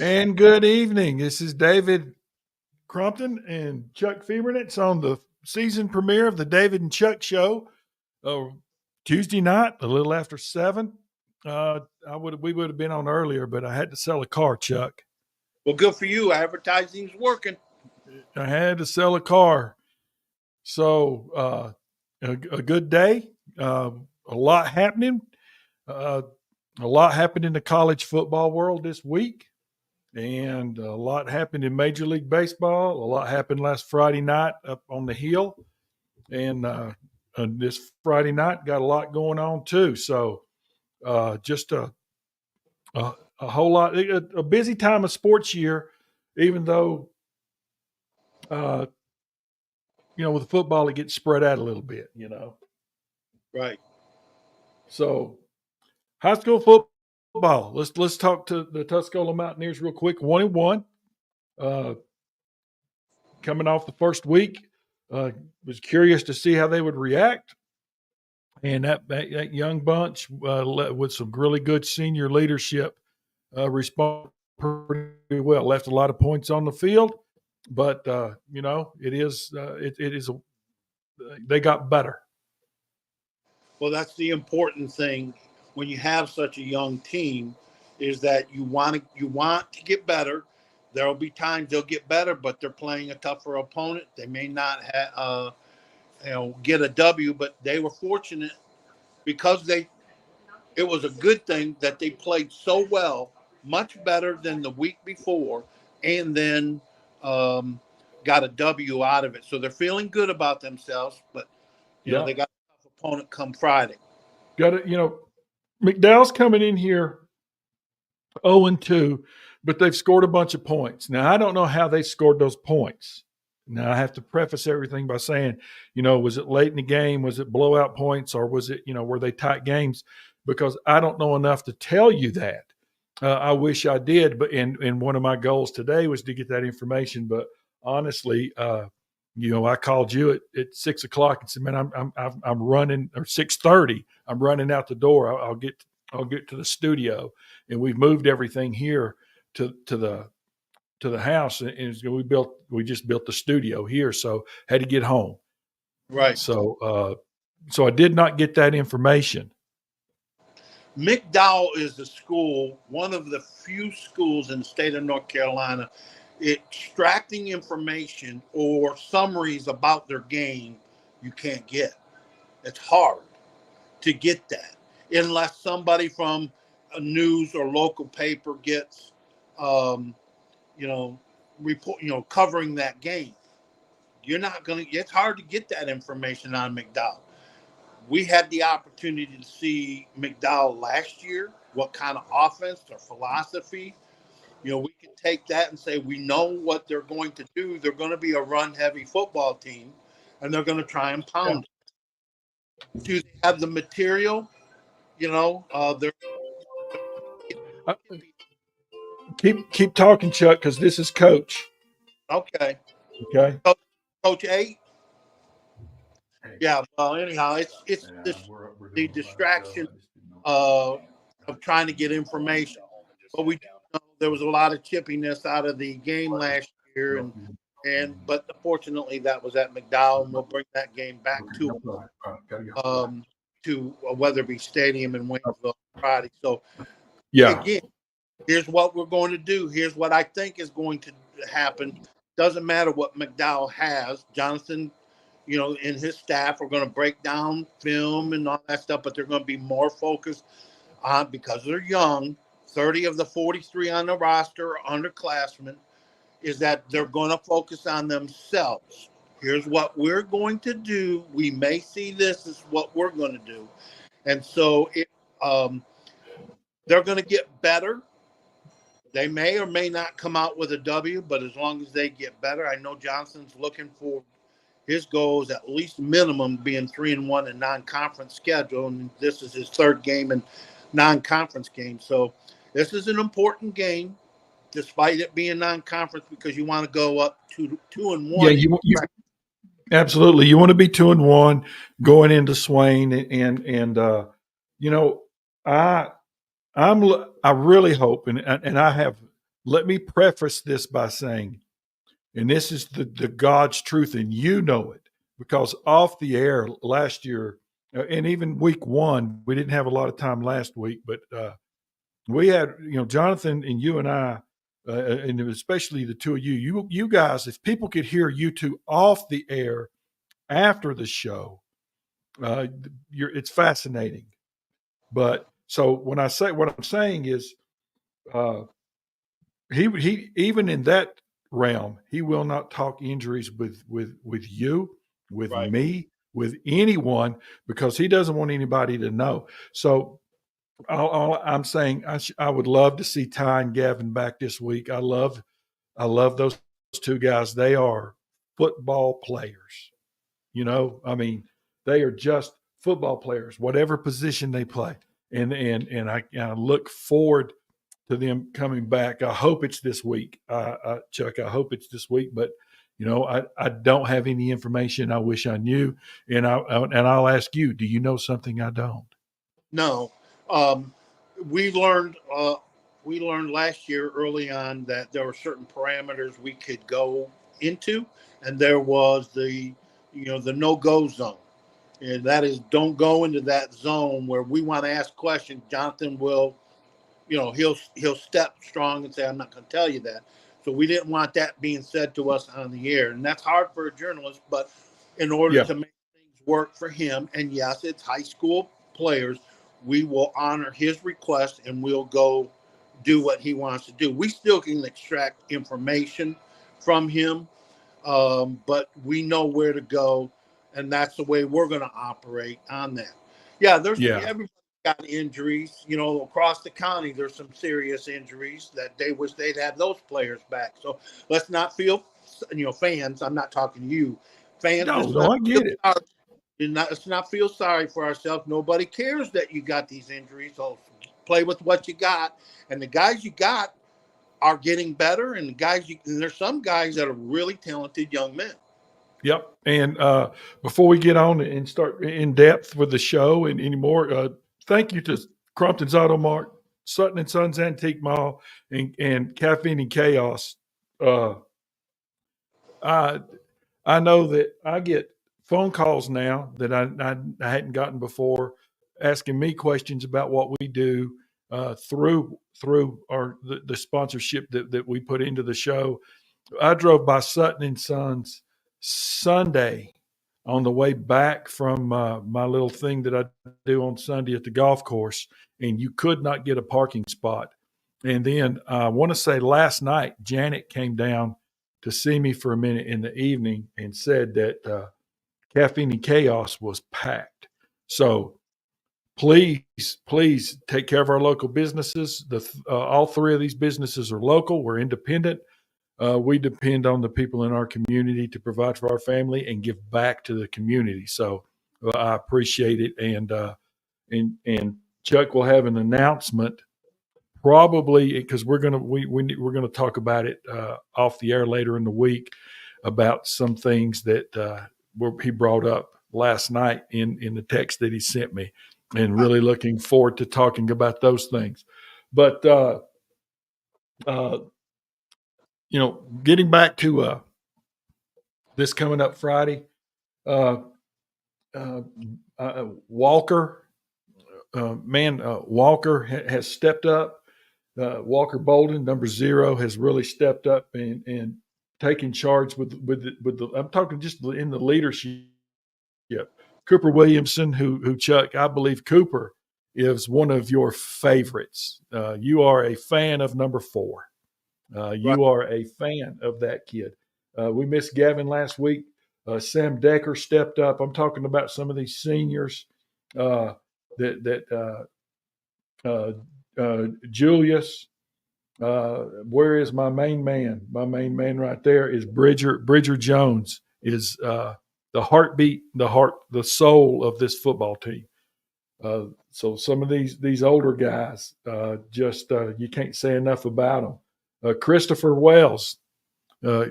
And good evening. This is David Crumpton and Chuck Fiebernick on the season premiere of the David and Chuck Show. Uh, Tuesday night, a little after 7. We would have been on earlier, but I had to sell a car, Chuck. Well, good for you. Advertising's working. I had to sell a car. So a good day. A lot happening. Uh, a lot happened in the college football world this week. And a lot happened in Major League Baseball. A lot happened last Friday night up on the hill, and this Friday night got a lot going on too. So just a whole lot, a busy time of sports year, even though uh, with football it gets spread out a little bit. Right. So high school football. Let's talk to the Tuscola Mountaineers real quick. 1-1. Uh, Coming off the first week. Was curious to see how they would react. And that young bunch with some really good senior leadership responded pretty well. Left a lot of points on the field, but they got better. Well, that's the important thing when you have such a young team is that you want to get better. There will be times they'll get better, but they're playing a tougher opponent. They may not get a W, but they were fortunate because it was a good thing that they played so well, much better than the week before, and then um, got a W out of it. So they're feeling good about themselves, but Yeah, they got a tough opponent come Friday. got it. McDowell's coming in here 0-2, but they've scored a bunch of points. Now, I don't know how they scored those points. Now, I have to preface everything by saying, was it late in the game? Was it blowout points? Or was it, were they tight games? Because I don't know enough to tell you that. I wish I did, but and one of my goals today was to get that information. But honestly, I called you at 6 o'clock and said, "Man, I'm running," or 6:30. I'm running out the door. I'll get to the studio, and we've moved everything here to the house, and we just built the studio here, so had to get home. Right. So I did not get that information. McDowell is the school, one of the few schools in the state of North Carolina, extracting information or summaries about their game you can't get. It's hard to get that unless somebody from a news or local paper gets, um, covering that game. You're not going to, it's hard to get that information on McDowell. We had the opportunity to see McDowell last year, what kind of offense or philosophy. We can take that and say we know what they're going to do. They're going to be a run heavy football team, and they're going to try and Yeah. pound it. Do they have the material? They're Uh, keep talking, Chuck, because this is Coach. okay. Okay. Coach A. Yeah. Well, anyhow, it's the distraction uh, of trying to get information. But we do know there was a lot of chippiness out of the game last year, but fortunately that was at McDowell, and we'll bring that game back to Weatherby Stadium in Waynesville Friday. So Yeah. again, here's what we're going to do. Here's what I think is going to happen. Doesn't matter what McDowell has. Jonathan, and his staff are going to break down film and all that stuff, but they're going to be more focused on, because they're young, 30 of the 43 on the roster are underclassmen, is that they're going to focus on themselves. Here's what we're going to do. We may see this as what we're going to do. And so they're going to get better. They may or may not come out with a W, but as long as they get better, I know Johnson's looking for his goal is at least minimum being 3-1 in non-conference schedule, and this is his third game in non-conference game. So this is an important game, despite it being non-conference, because you want to go up 2-1. Yeah. You absolutely. You want to be 2-1 going into Swain, and you know, I I really hope, and I have let me preface this by saying, and this is the God's truth, and you know it, because off the air last year, and even week one, we didn't have a lot of time last week, but we had, Jonathan and you and I, and especially the two of you guys, if people could hear you two off the air after the show, it's fascinating. But so when I say what I'm saying is, uh, he even in that realm, he will not talk injuries with you, with Right. me, with anyone, because he doesn't want anybody to know. So all I'm saying, I would love to see Ty and Gavin back this week. I love those two guys. They are football players. I mean, they are just football players, whatever position they play. And I look forward to them coming back. I hope it's this week, Chuck. I hope it's this week, but I don't have any information. I wish I knew, and I'll ask you. Do you know something I don't? No, um, we learned last year early on that there were certain parameters we could go into, and there was the no go zone, and that is don't go into that zone where we want to ask questions. Jonathan will, he'll step strong and say, I'm not going to tell you that. So we didn't want that being said to us on the air, and that's hard for a journalist. But in order Yeah, to make things work for him, and yes, it's high school players, we will honor his request and we'll go do what he wants to do. We still can extract information from him, but we know where to go, and that's the way we're going to operate on that. Yeah, there's yeah, everybody got injuries. Across the county, there's some serious injuries that they wish they'd have those players back. So let's not feel, fans. I'm not talking to you, fans. no, Let's no, not I feel get it. sorry. Let's not feel sorry for ourselves. Nobody cares that you got these injuries. So play with what you got, and the guys you got are getting better. And and there's some guys that are really talented young men. Yep. And before we get on and start in depth with the show and anymore, thank you to Crumpton's Auto Mart, Sutton and Sons Antique Mall, and Caffeine and Chaos. Uh, I I know that I get phone calls now that I hadn't gotten before, asking me questions about what we do through the sponsorship that we put into the show. I drove by Sutton and Sons Sunday on the way back from my little thing that I do on Sunday at the golf course, and you could not get a parking spot. And then I want to say last night, Janet came down to see me for a minute in the evening and said that Caffeine and Chaos was packed. So please, please take care of our local businesses. All three of these businesses are local. We're independent. We depend on the people in our community to provide for our family and give back to the community. So I appreciate it. And Chuck will have an announcement probably because we're gonna talk about it off the air later in the week about some things that he brought up last night in the text that he sent me, and really looking forward to talking about those things. But uh, getting back to this coming up Friday, uh, Walker, Walker has stepped up. Walker Bolden, number 0, has really stepped up and taken charge with the. I'm talking just in the leadership. Cooper Williamson, who Chuck, I believe Cooper is one of your favorites. You are a fan of number 4. Right. You are a fan of that kid. We missed Gavin last week. Sam Decker stepped up. I'm talking about some of these seniors that Julius. Where is my main man? My main man right there is Bridger Jones is the heartbeat, the soul of this football team. So some of these older guys, just you can't say enough about them. Christopher Wells, uh,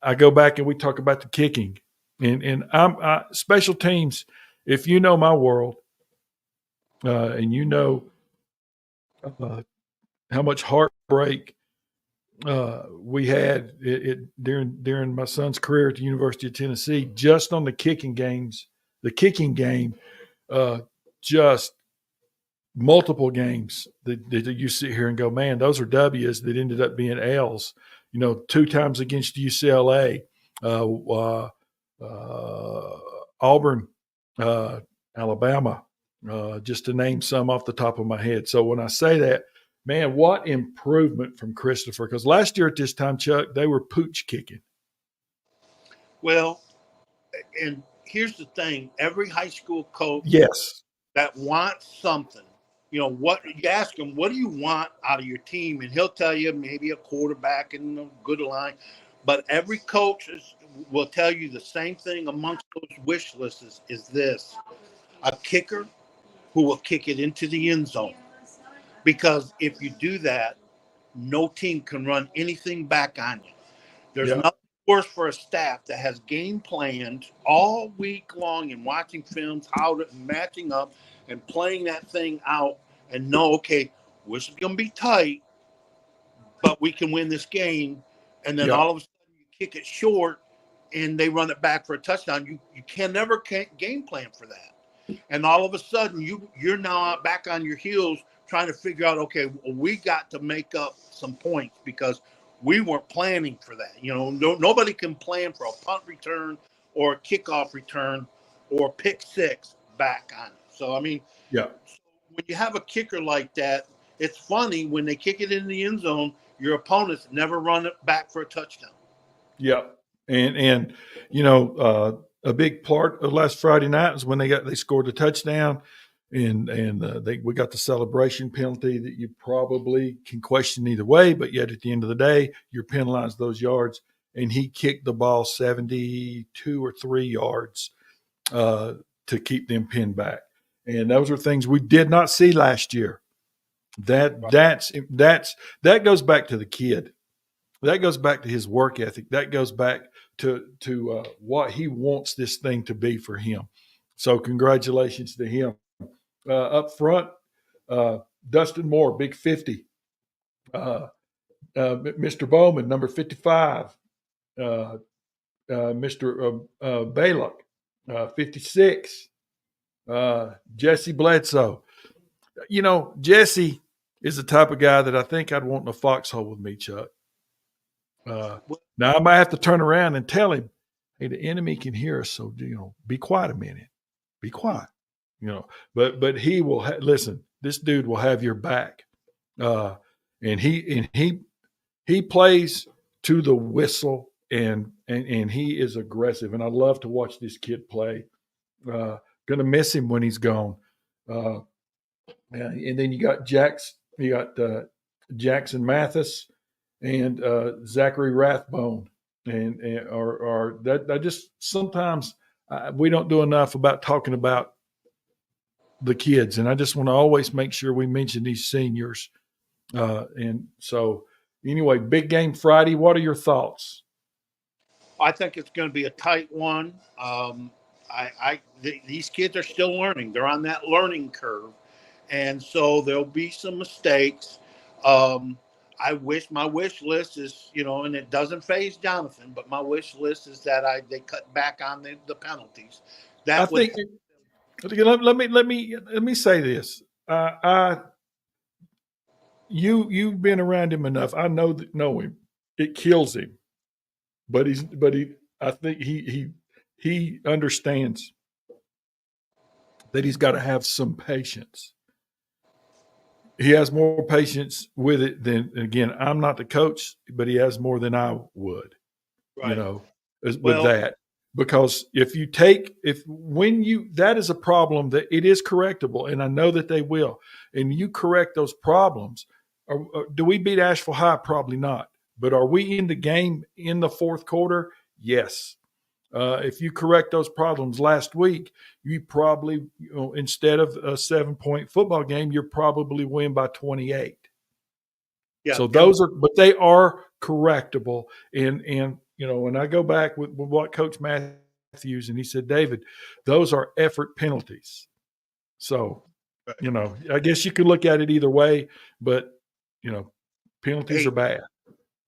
I go back and we talk about the kicking, and special teams. If you know my world, and you know how much heartbreak we had it during my son's career at the University of Tennessee, just on the kicking game, uh, just multiple games that you sit here and go, man, those are W's that ended up being L's. 2 times against UCLA, uh, uh, Auburn, Alabama, just to name some off the top of my head. So when I say that, man, what improvement from Christopher? Because last year at this time, Chuck, they were pooch kicking. Well, and here's the thing: every high school coach Yes. that wants something, what you ask him, what do you want out of your team, and he'll tell you maybe a quarterback and a good line. But every coach will tell you the same thing amongst those wish lists is this: a kicker who will kick it into the end zone. Because if you do that, no team can run anything back on you. There's Yeah. nothing worse for a staff that has game planned all week long and watching films, how to matching up and playing that thing out and know, okay, this is going to be tight, but we can win this game. And then Yeah. all of a sudden you kick it short and they run it back for a touchdown. You can never game plan for that. And all of a sudden you're now back on your heels trying to figure out, okay, well, we got to make up some points because we weren't planning for that. Nobody can plan for a punt return or a kickoff return or pick six back on it. So, I mean, Yeah. when you have a kicker like that, it's funny when they kick it in the end zone, your opponents never run it back for a touchdown. Yeah. And a big part of last Friday night was when they scored a touchdown, and we got the celebration penalty that you probably can question either way, but yet at the end of the day, you're penalized those yards, and he kicked the ball 72 or 3 yards to keep them pinned back, and those are things we did not see last year. That goes back to the kid. That goes back to his work ethic. That goes back to what he wants this thing to be for him. So congratulations to him. Up front, Dustin Moore, big 50. Mr. Bowman, number 55. Mr. Balak, 56. Jesse Bledsoe. Jesse is the type of guy that I think I'd want in a foxhole with me, Chuck. Now I might have to turn around and tell him, "Hey, the enemy can hear us, so be quiet a minute. Be quiet." But he will listen. This dude will have your back, and he plays to the whistle, and he is aggressive. And I love to watch this kid play. Gonna miss him when he's gone. And then you got Jackson Mathis and Zachary Rathbone, and or that I just sometimes we don't do enough about talking about the kids, and I just want to always make sure we mention these seniors. And so, anyway, big game Friday. What are your thoughts? I think it's going to be a tight one. These kids are still learning. They're on that learning curve, and so there'll be some mistakes. I wish my wish list is, and it doesn't phase Jonathan, but my wish list is that they cut back on the penalties. I That would think. Let me say this. You've been around him enough. I know him. It kills him, but I think he understands that he's got to have some patience. He has more patience with it than, again, I'm not the coach, but he has more than I would, right. With that. Because that is a problem that it is correctable, and I know that they will, and you correct those problems. Do we beat Asheville High? Probably not. But are we in the game in the fourth quarter? Yes. If you correct those problems last week, you probably, instead of a 7-point football game, you probably win by 28. Yeah. So but they are correctable. And when I go back with what Coach Matthews, and he said, David, those are effort penalties. So, I guess you could look at it either way, but penalties are bad.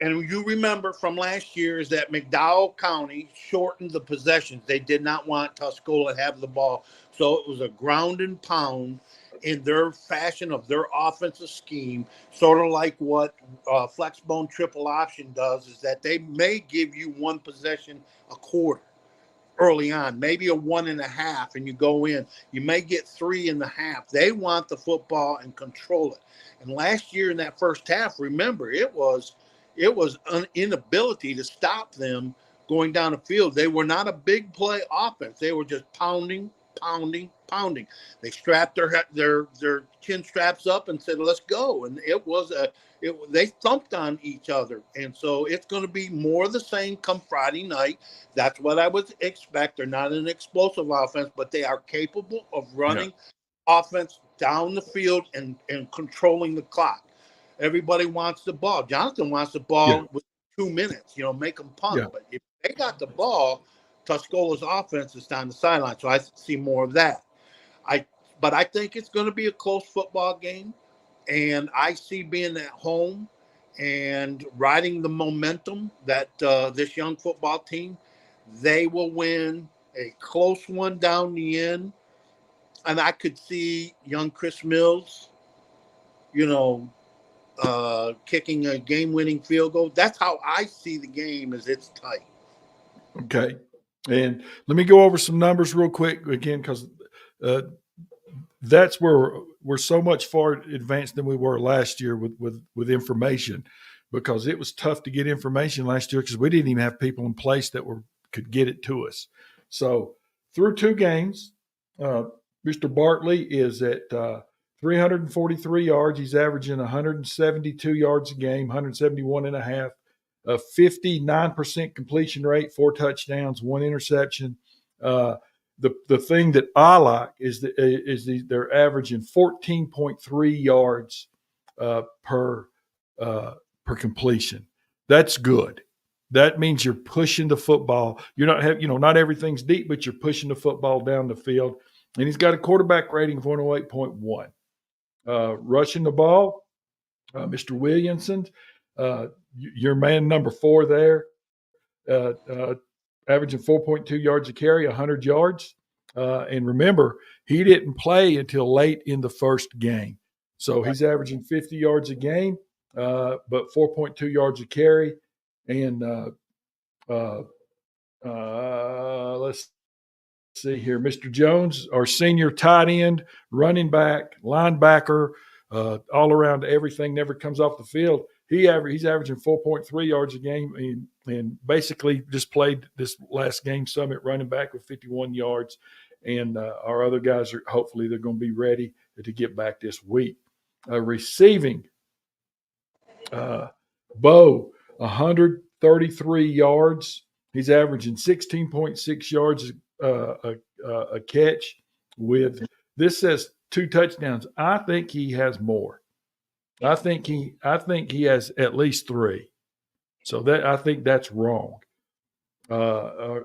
And you remember from last year is that McDowell County shortened the possessions. They did not want Tuscola to have the ball. So it was a ground and pound in their fashion of their offensive scheme, sort of like what Flexbone triple option does, is that they may give you one possession a quarter early on, maybe a 1.5, and you go in. You may get 3.5. They want the football and control it. And last year in that first half, remember, it was an inability to stop them going down the field. They were not a big play offense. They were just pounding, pounding, pounding. They strapped their chin straps up and said, "Let's go." And they thumped on each other. And so it's going to be more of the same come Friday night. That's what I would expect. They're not an explosive offense, but they are capable of running offense down the field and controlling the clock. Everybody wants the ball. Jonathan wants the ball with 2 minutes, make them punt. Yeah. But if they got the ball, Tuscola's offense is down the sideline. So I see more of that. But I think it's going to be a close football game. And I see being at home and riding the momentum that this young football team, they will win a close one down the end. And I could see young Chris Mills, kicking a game-winning field goal. That's how I see the game, as it's tight. Okay. And let me go over some numbers real quick again, because that's where we're so much far advanced than we were last year with information, because it was tough to get information last year because we didn't even have people in place that could get it to us. So through 2 games, Mr. Bartley is at 343 yards. He's averaging 172 yards a game, 171.5, a 59% completion rate, 4 touchdowns, 1 interception. The thing that I like is they're averaging 14.3 yards per completion. That's good. That means you're pushing the football. You're not everything's deep, but you're pushing the football down the field. And he's got a quarterback rating of 108.1. Rushing the ball, Mr. Williamson, your man number 4 there, averaging 4.2 yards a carry, 100 yards. And remember, he didn't play until late in the first game. So he's averaging 50 yards a game, but 4.2 yards a carry. And let's see here. Mr. Jones, our senior tight end, running back, linebacker, all around everything, never comes off the field. He's averaging 4.3 yards a game and basically just played this last game Summit running back with 51 yards. And our other guys hopefully they're going to be ready to get back this week. Receiving, Bo, 133 yards. He's averaging 16.6 yards a catch. With this says 2 touchdowns. I think he has more. I think he has at least 3. So I think that's wrong. As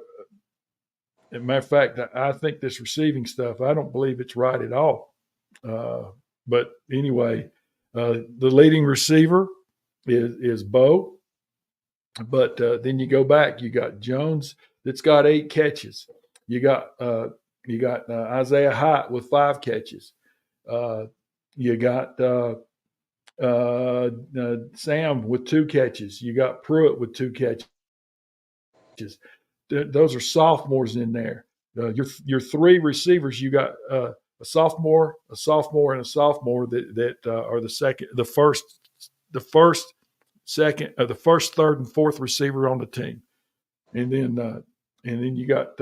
a matter of fact, I think this receiving stuff, I don't believe it's right at all. But anyway, the leading receiver is Bo. But then you go back, you got Jones that's got 8 catches. You got Isaiah Hyatt with 5 catches. You got Sam with 2 catches. You got Pruitt with 2 catches. Those are sophomores in there. Your 3 receivers, you got a sophomore, and a sophomore that are the first, second, the first, third, and fourth receiver on the team, and then you got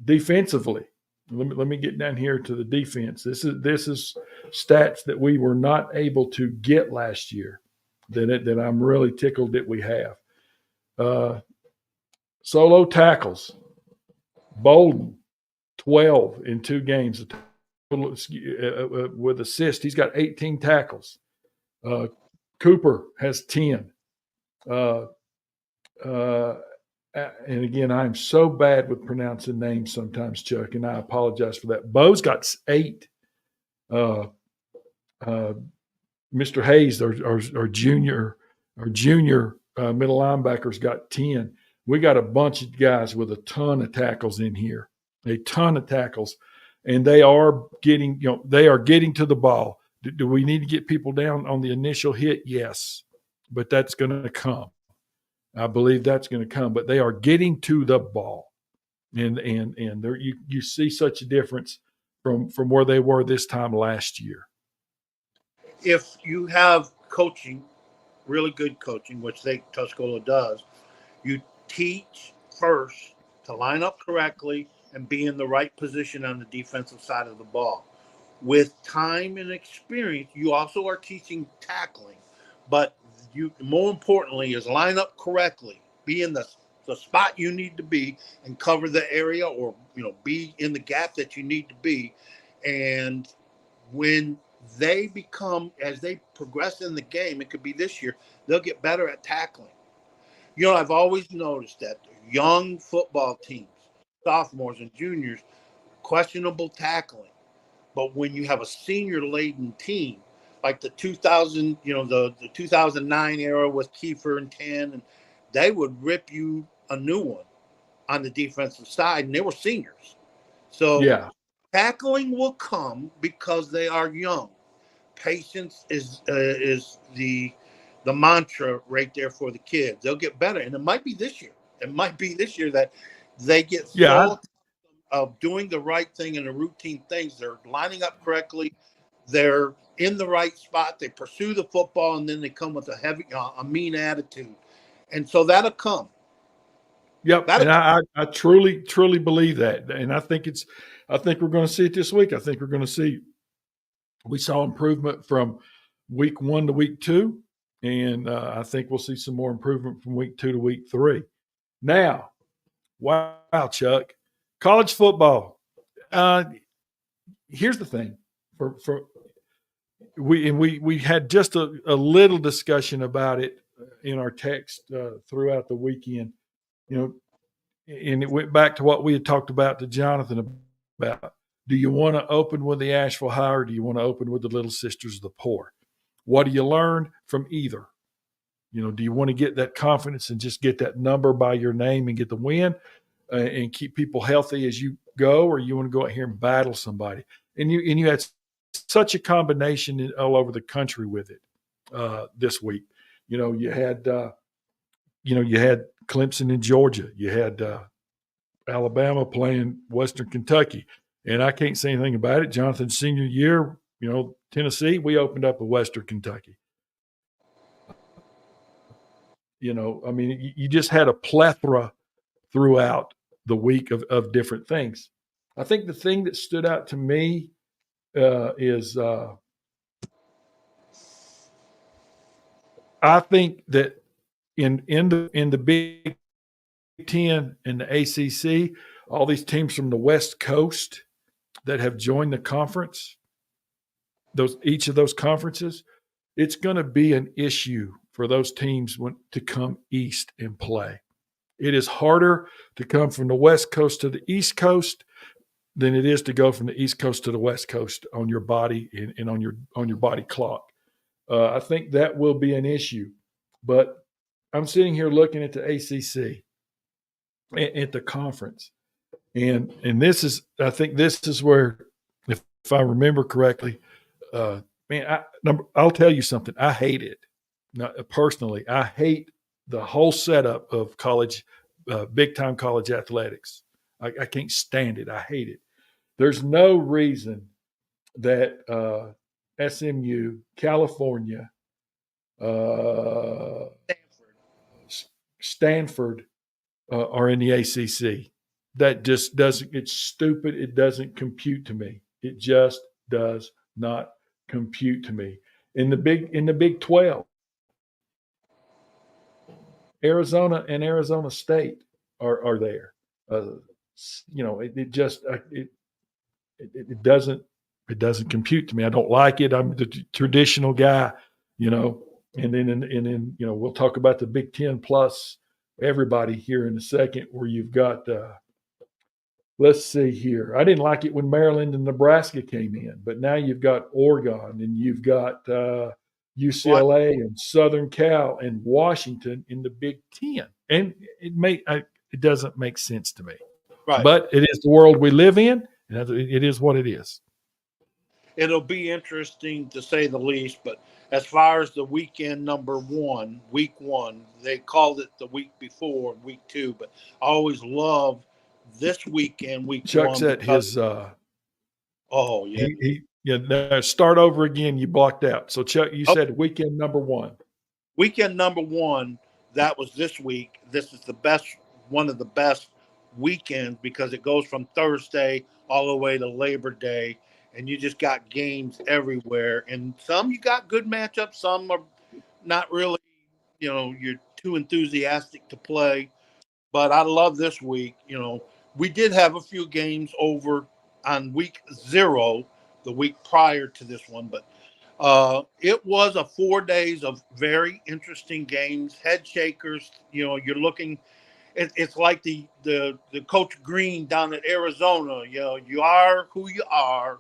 defensively. Let me get down here to the defense. This is stats that we were not able to get last year. That I'm really tickled that we have. Solo tackles. Bolden, 12 in 2 games. With assist, he's got 18 tackles. Cooper has 10. And again, I'm so bad with pronouncing names sometimes, Chuck, and I apologize for that. Bo's got 8. Mr. Hayes, our junior middle linebackers got 10. We got a bunch of guys with a ton of tackles in here, a ton of tackles, and they are getting to the ball. Do we need to get people down on the initial hit? Yes, but that's going to come. I believe that's going to come. But they are getting to the ball, and there you see such a difference from where they were this time last year. If you have coaching, really good coaching, which Tuscola does, you teach first to line up correctly and be in the right position on the defensive side of the ball. With time and experience, you also are teaching tackling, but you more importantly is line up correctly, be in the spot you need to be, and cover the area, or be in the gap that you need to be. And when as they progress in the game, it could be this year, they'll get better at tackling. I've always noticed that young football teams, sophomores and juniors, questionable tackling. But when you have a senior laden team, like the 2000, the 2009 era with Kiefer and 10, and they would rip you a new one on the defensive side, and they were seniors. So Yeah, tackling will come because they are young. Patience is the mantra right there for the kids. They'll get better, and it might be this year. It might be this year that they get yeah, so of doing the right thing and the routine things. They're lining up correctly. They're in the right spot. They pursue the football, and then they come with a mean attitude, and so that'll come. yep. That'll And come. I truly believe that, and I think we're going to see it this week. I think we're going to see. We saw improvement from week 1 to week 2, and I think we'll see some more improvement from week 2 to week 3. Now, wow, Chuck, college football. Uh, Here's the thing: for we had just a little discussion about it in our text throughout the weekend. You know, and it went back to what we had talked about to Jonathan about. Do you want to open with the Asheville High, or do you want to open with the Little Sisters of the Poor? What do you learn from either? Do you want to get that confidence and just get that number by your name and get the win and keep people healthy as you go, or you want to go out here and battle somebody? And you had such a combination all over the country with it this week. You had Clemson in Georgia. You had Alabama playing Western Kentucky. And I can't say anything about it. Jonathan's senior year, Tennessee, we opened up a Western Kentucky. You just had a plethora throughout the week of different things. I think the thing that stood out to me is I think that in the Big Ten and the ACC, all these teams from the West Coast that have joined the conference, each of those conferences, it's going to be an issue for those teams to come east and play. It is harder to come from the West Coast to the East Coast than it is to go from the East Coast to the West Coast on your body and on your body clock. I think that will be an issue. But I'm sitting here looking at the ACC, at the conference, and I think this is where, if I remember correctly, I'll tell you something. I hate it. Personally, I hate the whole setup of college, big time college athletics. I can't stand it. I hate it. There's no reason that SMU, California, uh, Stanford are in the ACC. That just doesn't. It's stupid. It doesn't compute to me. It just does not compute to me. In the Big 12, Arizona and Arizona State are there. It doesn't compute to me. I don't like it. I'm the traditional guy, And then we'll talk about the Big Ten plus everybody here in a second. Where you've got, let's see here. I didn't like it when Maryland and Nebraska came in, but now you've got Oregon and you've got UCLA and Southern Cal and Washington in the Big Ten, and it doesn't make sense to me. Right. But it is the world we live in, and it is what it is. It'll be interesting to say the least. But as far as the weekend number one, week one, they called it the week before, week two. But I always love this weekend, week Chuck one, said because his oh yeah, start over again. You blocked out. So Chuck, you oh, said weekend number one. weekend number one. That was this week. This is the best, one of the best weekends because it goes from Thursday all the way to Labor Day, and you just got games everywhere. And some you got good matchups, some are not really. You're too enthusiastic to play. But I love this week. We did have a few games over on week zero, the week prior to this one, but it was a 4 days of very interesting games, head shakers. You're looking. It's like the Coach Green down at Arizona. You are who you are.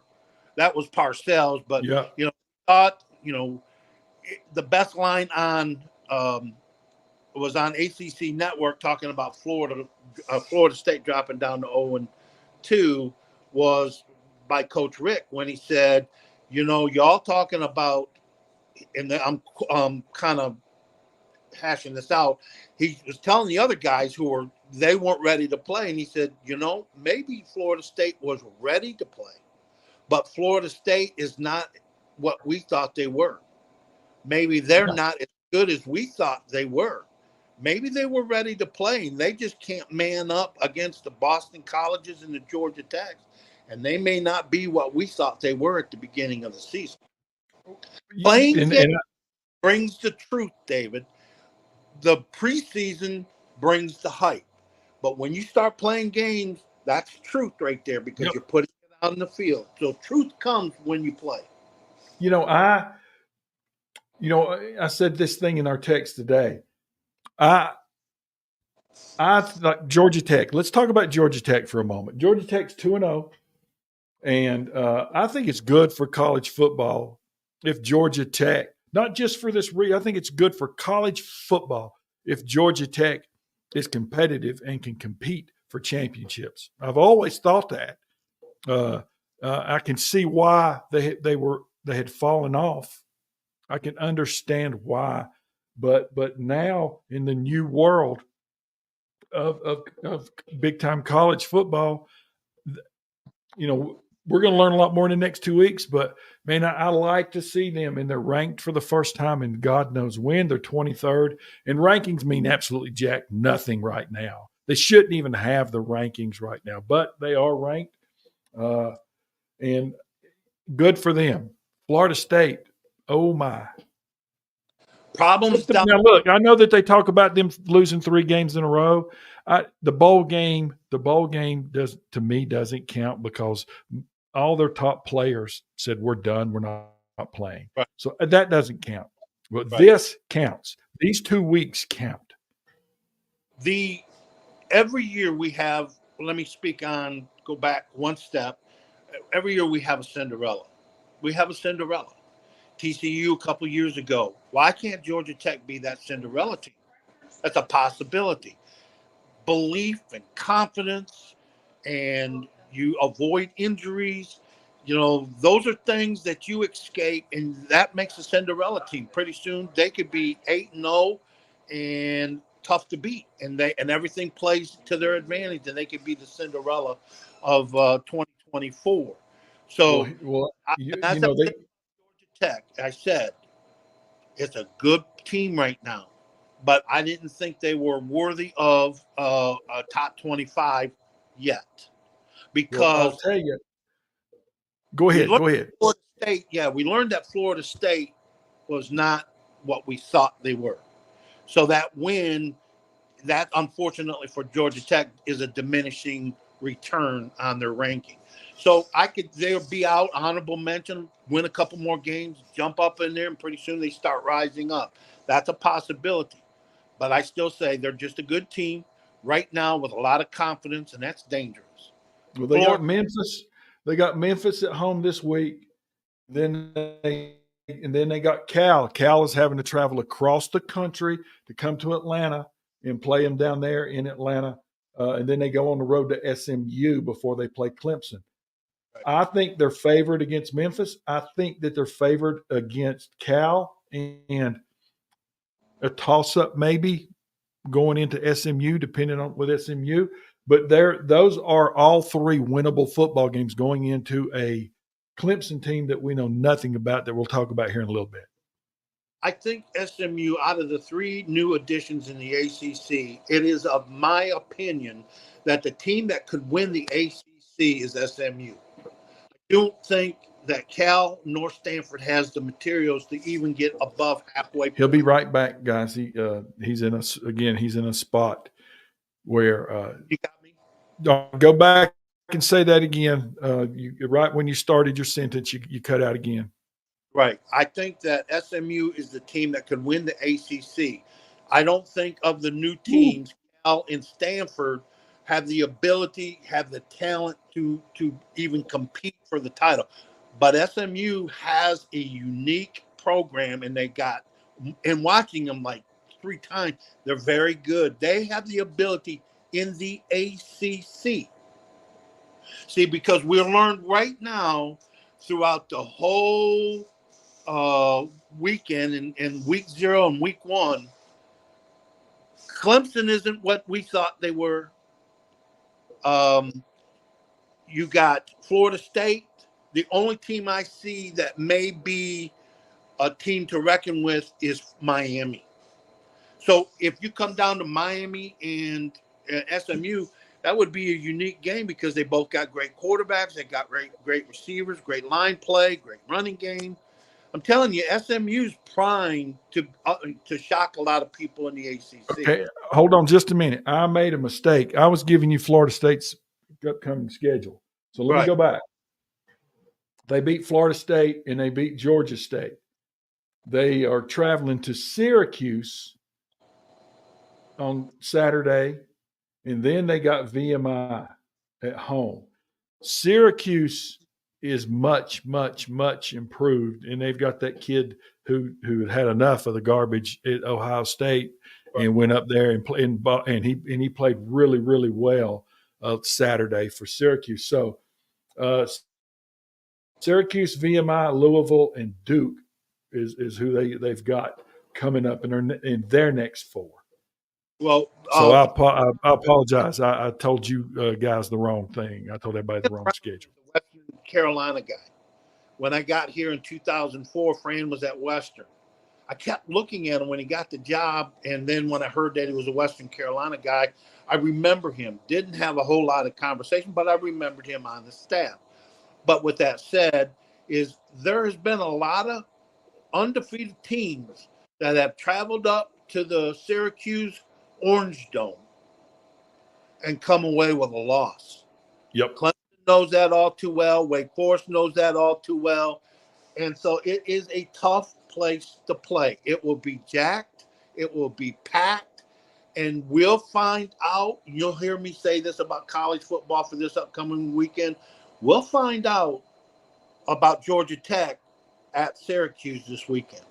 That was Parcells, but Yeah. thought the best line on was on ACC Network talking about Florida State dropping down to 0-2 was by Coach Rick when he said, y'all talking about, and I'm kind of hashing this out. He was telling the other guys they weren't ready to play, and he said, maybe Florida State was ready to play, but Florida State is not what we thought they were. Maybe they're not as good as we thought they were. Maybe they were ready to play, and they just can't man up against the Boston colleges and the Georgia Techs, and they may not be what we thought they were at the beginning of the season. Playing brings the truth, David. The preseason brings the hype, but when you start playing games, that's truth right there because you're putting it out in the field. So truth comes when you play. I said this thing in our text today. I like Georgia Tech. Let's talk about Georgia Tech for a moment. Georgia Tech's 2-0, and I think it's good for college football if Georgia Tech, not just for this I think it's good for college football if Georgia Tech is competitive and can compete for championships. I've always thought that. I can see why they had fallen off. I can understand why, but now in the new world of big time college football, we're going to learn a lot more in the next 2 weeks. But man, I like to see them, and they're ranked for the first time in God knows when. They're 23rd, and rankings mean absolutely jack nothing right now. They shouldn't even have the rankings right now, but they are ranked, and good for them. Florida State, oh my. Problems down. Now, look, I know that they talk about them losing 3 games in a row. The bowl game doesn't count because all their top players said we're done, we're not playing. Right. So that doesn't count. But Right. This counts. These 2 weeks count. Every year we have. Let me go back one step. Every year we have a Cinderella. We have a Cinderella. TCU a couple years ago. Why can't Georgia Tech be that Cinderella team? That's a possibility. Belief and confidence, and you avoid injuries. Those are things that you escape, and that makes a Cinderella team. Pretty soon they could be 8-0 and tough to beat, and everything plays to their advantage, and they could be the Cinderella of 2024. So, Georgia Tech, I said, it's a good team right now, but I didn't think they were worthy of a top 25 yet. Because I'll tell you. Go ahead. Florida State, we learned that Florida State was not what we thought they were. So that win, that unfortunately for Georgia Tech is a diminishing return on their ranking. So they'll be out, honorable mention, win a couple more games, jump up in there, and pretty soon they start rising up. That's a possibility. But I still say they're just a good team right now with a lot of confidence, and that's dangerous. Well, they got Memphis. They got Memphis at home this week. Then they they got Cal. Cal is having to travel across the country to come to Atlanta and play them down there in Atlanta. And then they go on the road to SMU before they play Clemson. I think they're favored against Memphis. I think that they're favored against Cal, and a toss-up maybe going into SMU, depending on with SMU. But those are all three winnable football games going into a Clemson team that we know nothing about that we'll talk about here in a little bit. I think SMU, out of the three new additions in the ACC, it is of my opinion that the team that could win the ACC is SMU. I don't think that Cal nor Stanford has the materials to even get above halfway point. He'll be right back, guys. He's in a spot where you got me. Go back and say that again. Right when you started your sentence, you cut out again. Right. I think that SMU is the team that could win the ACC. I don't think of the new teams, Cal and Stanford, have the ability, have the talent to even compete for the title. But SMU has a unique program, and they got, and watching them like 3 times, they're very good. They have the ability in the ACC. See, because we learned right now throughout the whole weekend and week 0 and week 1, Clemson isn't what we thought they were. You got Florida State. The only team I see that may be a team to reckon with is Miami. So if you come down to Miami and SMU, that would be a unique game because they both got great quarterbacks. They got great receivers, great line play, great running game. I'm telling you, SMU's primed to shock a lot of people in the ACC. Okay, hold on just a minute. I made a mistake. I was giving you Florida State's upcoming schedule. So let me go back. They beat Florida State and they beat Georgia State. They are traveling to Syracuse on Saturday, and then they got VMI at home. Syracuse is much, much, much improved, and they've got that kid who had enough of the garbage at Ohio State and went up there and he played really, really well Saturday for Syracuse. So Syracuse, VMI, Louisville, and Duke is who they've got coming up in their next 4. Well, so I apologize. I told you guys the wrong thing. I told everybody the wrong schedule. The Western Carolina guy. When I got here in 2004, Fran was at Western. I kept looking at him when he got the job, and then when I heard that he was a Western Carolina guy, I remember him. Didn't have a whole lot of conversation, but I remembered him on the staff. But with that said, there has been a lot of undefeated teams that have traveled up to the Syracuse Orange Dome and come away with a loss. Yep. Clemson knows that all too well. Wake Forest knows that all too well. And so it is a tough place to play. It will be jacked. It will be packed. And we'll find out. You'll hear me say this about college football for this upcoming weekend. We'll find out about Georgia Tech at Syracuse this weekend.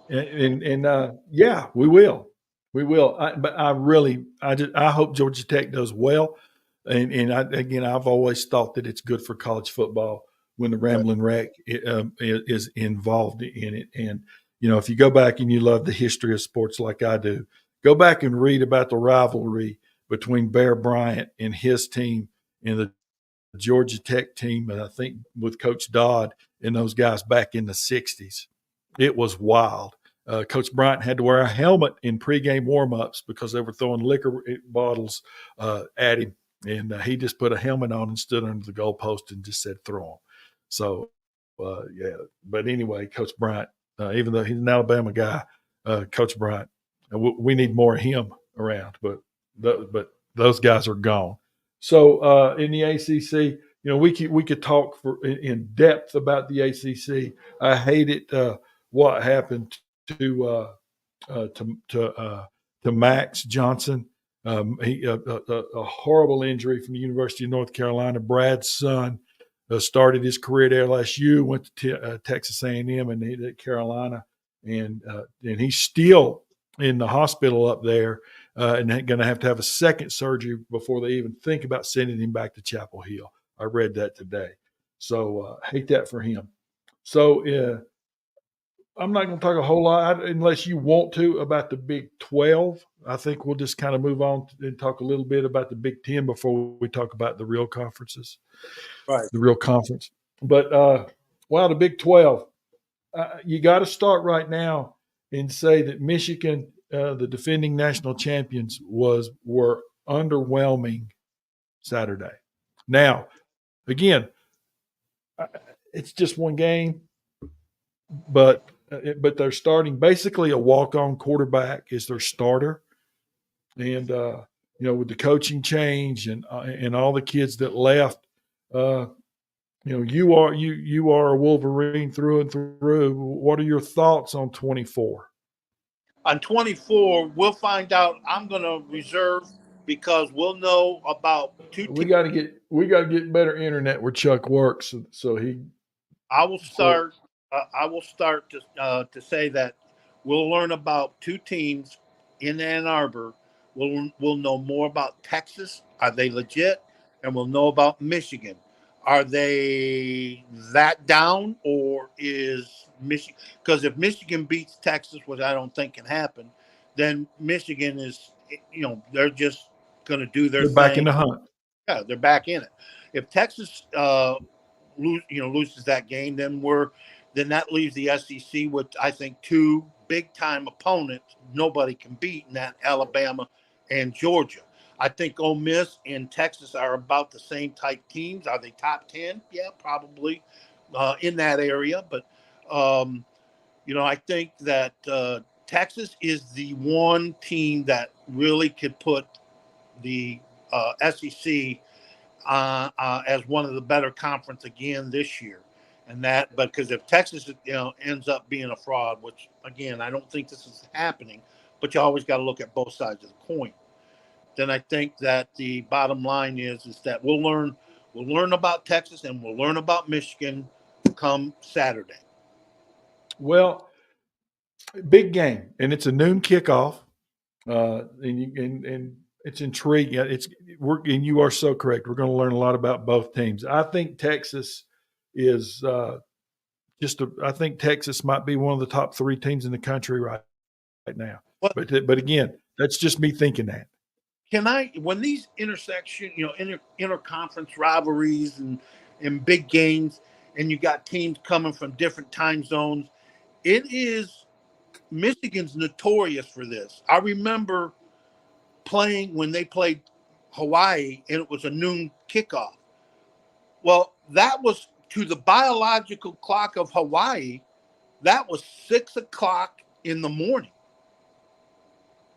And yeah, we will. We will. But I hope Georgia Tech does well. And I've always thought that it's good for college football when the Rambling Wreck is involved in it. And, if you go back and you love the history of sports like I do, go back and read about the rivalry between Bear Bryant and his team and the Georgia Tech team, and I think with Coach Dodd and those guys back in the 60s. It was wild. Coach Bryant had to wear a helmet in pregame warmups because they were throwing liquor bottles at him. And he just put a helmet on and stood under the goalpost and just said, throw him. So, yeah. But anyway, Coach Bryant, even though he's an Alabama guy, Coach Bryant, we need more of him around. But those guys are gone. So in the ACC, we could talk in depth about the ACC. I hated what happened to Max Johnson. He a horrible injury from the University of North Carolina. Brad's son started his career at LSU, went to Texas A&M, and he at Carolina, and he's still in the hospital up there, and going to have a second surgery before they even think about sending him back to Chapel Hill. I read that today, so hate that for him. So I'm not going to talk a whole lot unless you want to about the Big 12. I think we'll just kind of move on and talk a little bit about the Big 10 before we talk about the real conferences, Right. the real conference. But the Big 12, you got to start right now and say that Michigan, the defending national champions, were underwhelming Saturday. Now, again, it's just one game, but they're starting basically a walk-on quarterback is their starter, and with the coaching change and all the kids that left, you are a Wolverine through and through. What are your thoughts on 24? On 24, we'll find out. I'm going to reserve because we'll know about two teams. We got to get better internet where Chuck works, so he. I will start. I will start to say that we'll learn about two teams in Ann Arbor. We'll know more about Texas. Are they legit? And we'll know about Michigan. Are they that down, or is Michigan? Because if Michigan beats Texas, which I don't think can happen, then Michigan is, they're just going to do their They're thing. back in the hunt. Yeah, they're back in it. If Texas loses that game, then that leaves the SEC with, I think, two big time opponents nobody can beat, in that Alabama and Georgia. I think Ole Miss and Texas are about the same type teams. Are they top 10? Yeah, probably in that area. But I think that Texas is the one team that really could put the SEC as one of the better conference again this year. And that, because if Texas, ends up being a fraud, which again, I don't think this is happening, but you always got to look at both sides of the coin. Then I think that the bottom line is that we'll learn about Texas and we'll learn about Michigan come Saturday. Well, big game, and it's a noon kickoff, and it's intriguing. And you are so correct. We're going to learn a lot about both teams. I think Texas is I think Texas might be one of the top three teams in the country right now. But again, that's just me thinking that. When these intersection, interconference rivalries and big games, and you got teams coming from different time zones, Michigan's notorious for this. I remember playing when they played Hawaii, and it was a noon kickoff. Well, that was to the biological clock of Hawaii. That was 6 o'clock in the morning,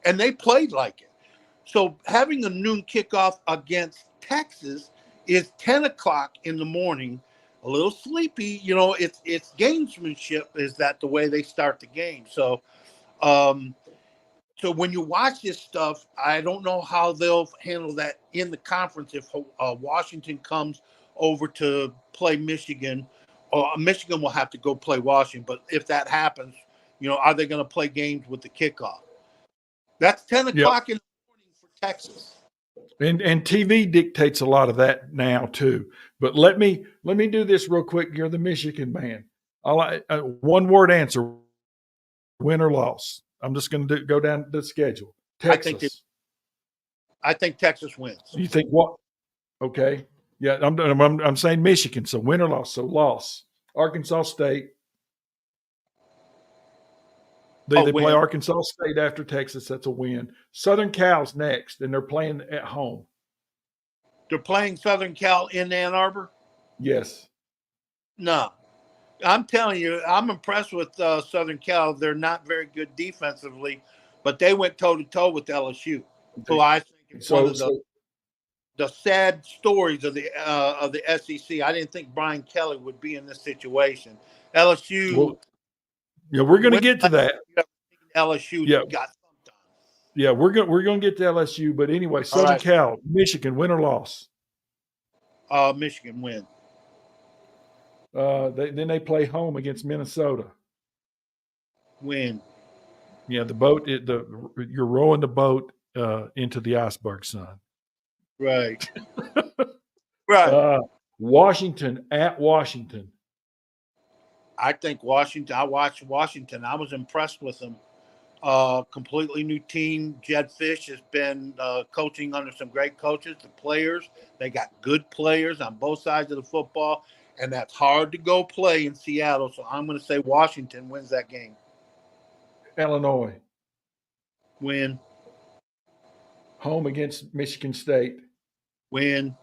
and they played like it. So having a noon kickoff against Texas is 10 o'clock in the morning, a little sleepy. It's gamesmanship. Is that the way they start the game? So, so when you watch this stuff, I don't know how they'll handle that in the conference if Washington comes over to play Michigan, or Michigan will have to go play Washington. But if that happens, are they going to play games with the kickoff? That's 10 o'clock in the morning for Texas. And TV dictates a lot of that now too. But let me do this real quick. You're the Michigan man. One word answer: win or loss. I'm just going to go down the schedule. Texas. I think Texas wins. You think what? Okay. Yeah, I'm saying Michigan. So win or loss. So loss. Arkansas State. They play Arkansas State after Texas. That's a win. Southern Cal's next, and they're playing at home. They're playing Southern Cal in Ann Arbor? Yes. No. I'm telling you, I'm impressed with Southern Cal. They're not very good defensively, but they went toe-to-toe with LSU. So I think it's one of the sad stories of the SEC. I didn't think Brian Kelly would be in this situation. LSU. Well, yeah, we're going to get to that. LSU got thumped on. Yeah, we're going to get to LSU, but anyway, Southern Cal, Michigan, win or loss? Michigan win. Then they play home against Minnesota. Win. Yeah, you're rowing the boat into the iceberg, son. Right. Right. Washington at Washington. I think Washington. I watched Washington. I was impressed with them. Completely new team. Jed Fish has been coaching under some great coaches. The players, they got good players on both sides of the football, and that's hard to go play in Seattle. So I'm going to say Washington wins that game. Illinois. Win. Home against Michigan State. Win.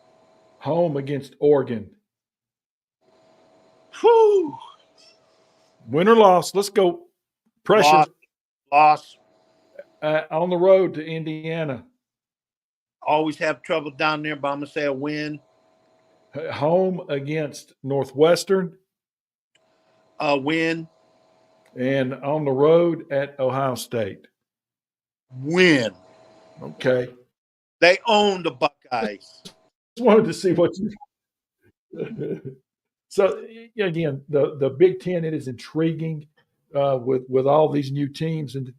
Home against Oregon. Whew. Win or loss. Let's go. Pressure. Loss. On the road to Indiana. Always have trouble down there, but I'm going to say a win. Home against Northwestern. A win. And on the road at Ohio State. Win. Okay. They own the Buckeyes. Just wanted to see what you. So again, the Big Ten, it is intriguing with all these new teams, and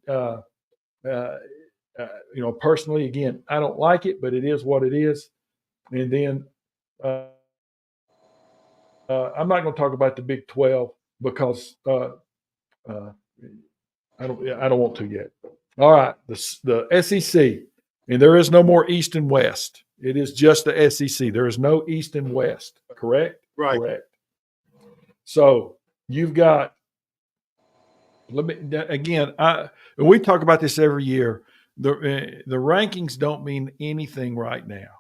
personally, again, I don't like it, but it is what it is. And then I'm not going to talk about the Big 12 because I don't want to yet. All right, the SEC, and there is no more East and West. It is just the SEC. There is no East and West. Correct? Right. Correct. So you've got. Again, we talk about this every year. The rankings don't mean anything right now,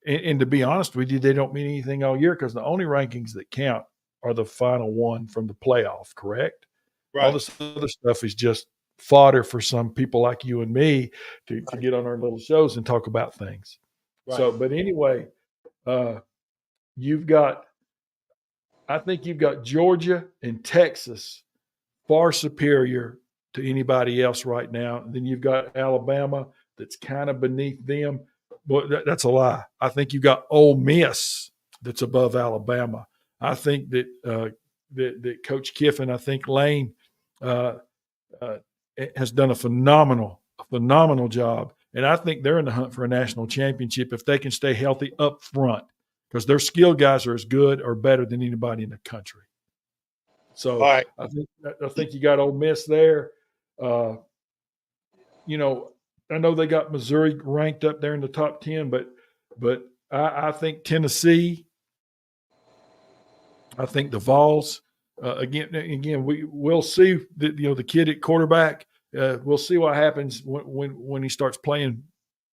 and to be honest with you, they don't mean anything all year because the only rankings that count are the final one from the playoff. Correct? Right. All this other stuff is just fodder for some people like you and me to get on our little shows and talk about things. Right. So, but anyway, I think you've got Georgia and Texas far superior to anybody else right now. And then you've got Alabama that's kind of beneath them. But that's a lie. I think you've got Ole Miss that's above Alabama. I think that that Coach Kiffin, I think Lane has done a phenomenal job. And I think they're in the hunt for a national championship if they can stay healthy up front because their skill guys are as good or better than anybody in the country. So right. I think you got Ole Miss there. I know they got Missouri ranked up there in the top 10, but I think Tennessee. I think the Vols. Again, we'll see the kid at quarterback. We'll see what happens when he starts playing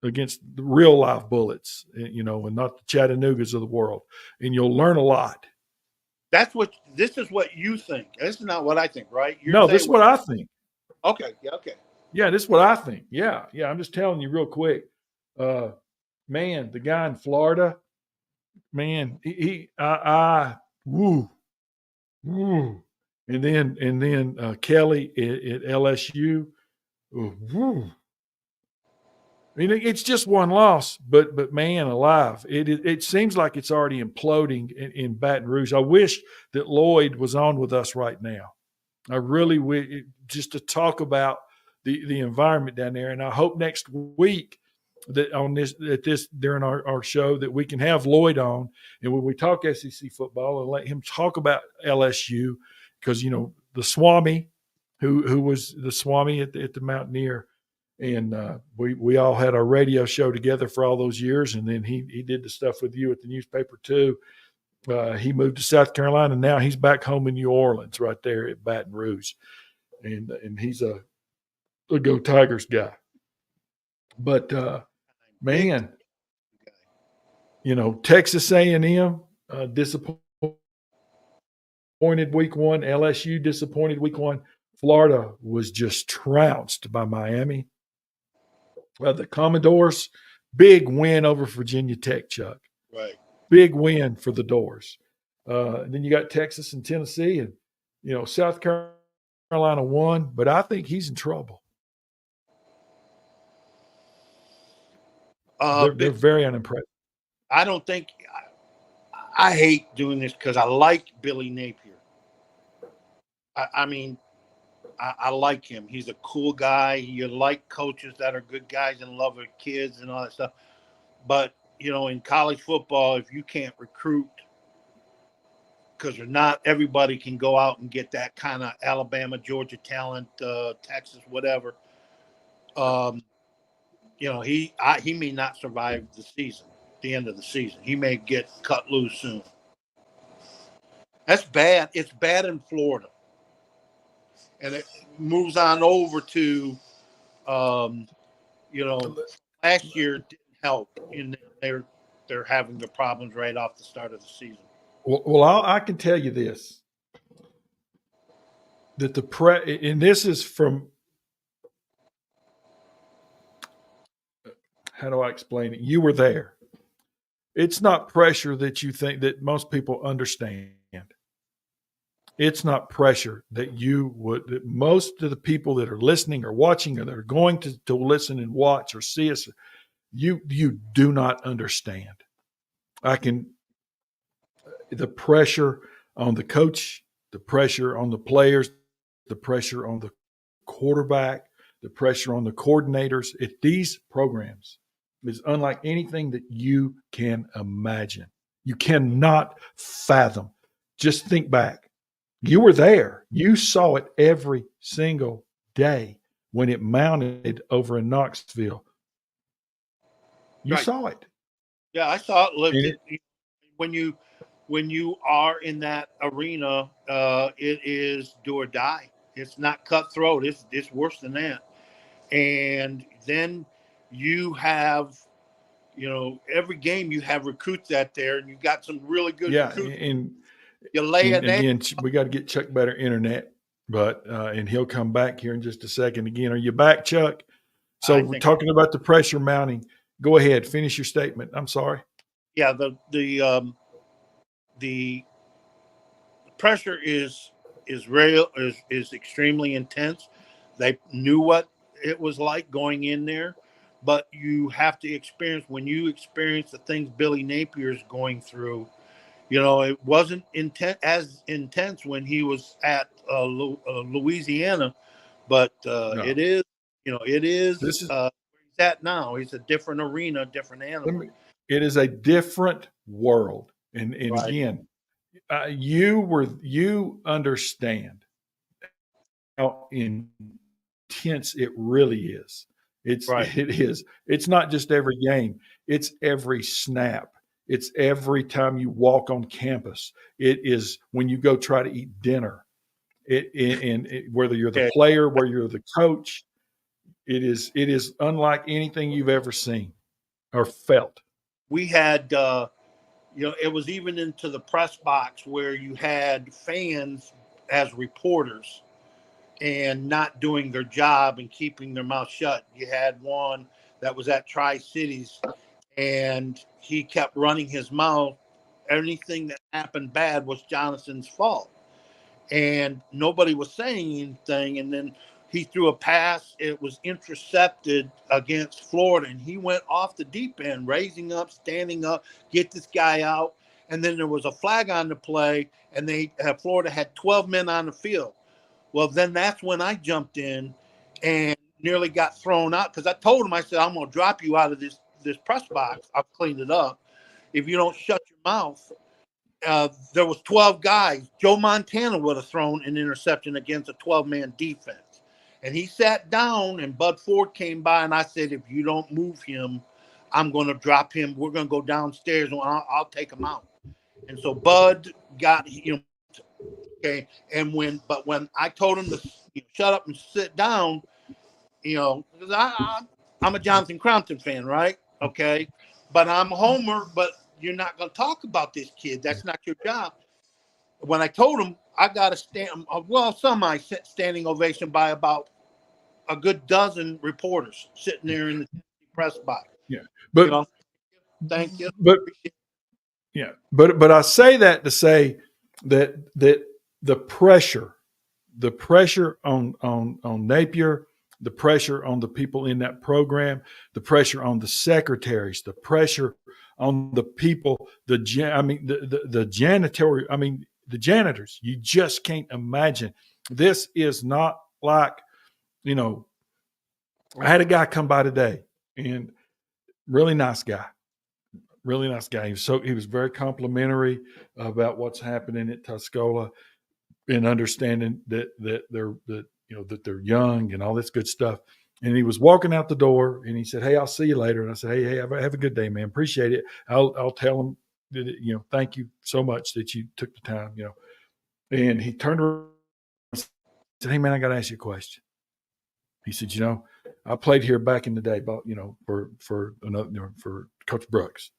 against the real live bullets, and not the Chattanoogas of the world. And you'll learn a lot. This is what you think. This is not what I think, right? This is what I think. Okay. Yeah. Okay. Yeah, this is what I think. Yeah. I'm just telling you real quick. Man, the guy in Florida, man, woo. And then Kelly at LSU. Woo. I mean, it's just one loss, but man alive, it seems like it's already imploding in Baton Rouge. I wish that Lloyd was on with us right now. I really wish, just to talk about the environment down there. And I hope next week that during our show that we can have Lloyd on, and when we talk SEC football and let him talk about LSU, because the Swami, who was the Swami at the Mountaineer. And we all had our radio show together for all those years. And then he did the stuff with you at the newspaper too. He moved to South Carolina, and now he's back home in New Orleans right there at Baton Rouge. And he's a Go Tigers guy. But, man, Texas A&M disappointed week one. LSU disappointed week one. Florida was just trounced by Miami. The Commodores, big win over Virginia Tech, Chuck. Right. Big win for the Doors. Then you got Texas and Tennessee, and South Carolina won, but I think he's in trouble. They're very unimpressive. I don't think I hate doing this because I like Billy Napier. I mean, I like him. He's a cool guy. You like coaches that are good guys and love their kids and all that stuff. But, in college football, if you can't recruit, because not everybody can go out and get that kind of Alabama, Georgia talent, Texas, whatever. He may not survive the end of the season. He may get cut loose soon. That's bad. It's bad in Florida. And it moves on over to, last year didn't help. And they're having the problems right off the start of the season. Well, I can tell you this, that and this is from, how do I explain it? You were there. It's not pressure that you think that most people understand. It's not pressure that that most of the people that are listening or watching or that are going to listen and watch or see us, you do not understand. The pressure on the coach, the pressure on the players, the pressure on the quarterback, the pressure on the coordinators at these programs is unlike anything that you can imagine. You cannot fathom. Just think back. You were there. You saw it every single day when it mounted over in Knoxville. You Right. saw it. Yeah, I saw it. Look, when you are in that arena, it is do or die. It's not cutthroat. It's worse than that. And then you have, every game you have recruits out there, and you've got some really good recruits. And you lay it again, we got to get Chuck better internet, but and he'll come back here in just a second. Again, are you back, Chuck? So we're talking about the pressure mounting. Go ahead, finish your statement. I'm sorry. Yeah, the pressure is real, is extremely intense. They knew what it was like going in there, but you have to experience when you experience the things Billy Napier's going through. It wasn't as intense when he was at Louisiana, but No. it is. It is. This is Where he's at now. He's a different arena, different animal. It is a different world, and Right. again, you understand how intense it really is. Right. It is. It's not just every game. It's every snap. It's every time you walk on campus. It is when you go try to eat dinner. Whether you're the player, whether you're the coach, it is unlike anything you've ever seen or felt. We had, it was even into the press box where you had fans as reporters and not doing their job and keeping their mouth shut. You had one that was at Tri-Cities, and he kept running his mouth. Anything that happened bad was Jonathan's fault. And nobody was saying anything. And then he threw a pass. It was intercepted against Florida, and he went off the deep end, raising up, standing up, get this guy out. And then there was a flag on the play, and Florida had 12 men on the field. Well, then that's when I jumped in and nearly got thrown out because I told him, I said, I'm going to drop you out of this press box. I've cleaned it up. If you don't shut your mouth. There was 12 guys. Joe Montana would have thrown an interception against a 12-man defense. And he sat down, and Bud Ford came by, and I said, if you don't move him, I'm going to drop him. We're going to go downstairs, and I'll take him out. And so Bud got, okay. And when I told him to shut up and sit down, because I'm a Jonathan Crompton fan, right? Okay. But I'm a homer, but you're not going to talk about this kid. That's not your job. When I told him, I got a standing ovation by about a good dozen reporters sitting there in the press box. Yeah. But thank you. But I say that to say that the pressure on Napier, the pressure on the people in that program, the pressure on the secretaries, the pressure on the people, the janitorial, the janitors. You just can't imagine. This is not like, I had a guy come by today, and really nice guy. Really nice guy. He was very complimentary about what's happening at Tuscola, and understanding that they're young and all this good stuff. And he was walking out the door, and he said, "Hey, I'll see you later." And I said, "Hey, have a good day, man. Appreciate it. I'll tell him that, thank you so much that you took the time." And he turned around and said, "Hey, man, I got to ask you a question." He said, "I played here back in the day, but for another, for Coach Brooks,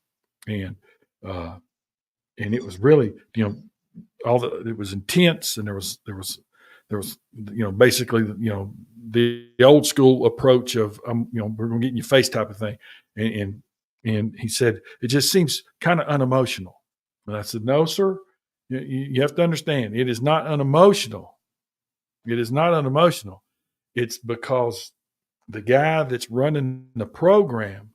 and it was really, it was intense, and there was basically, the old school approach of, we're going to get in your face type of thing." And he said, "It just seems kind of unemotional." And I said, "No, sir, you have to understand, it is not unemotional. It is not unemotional. It's because the guy that's running the program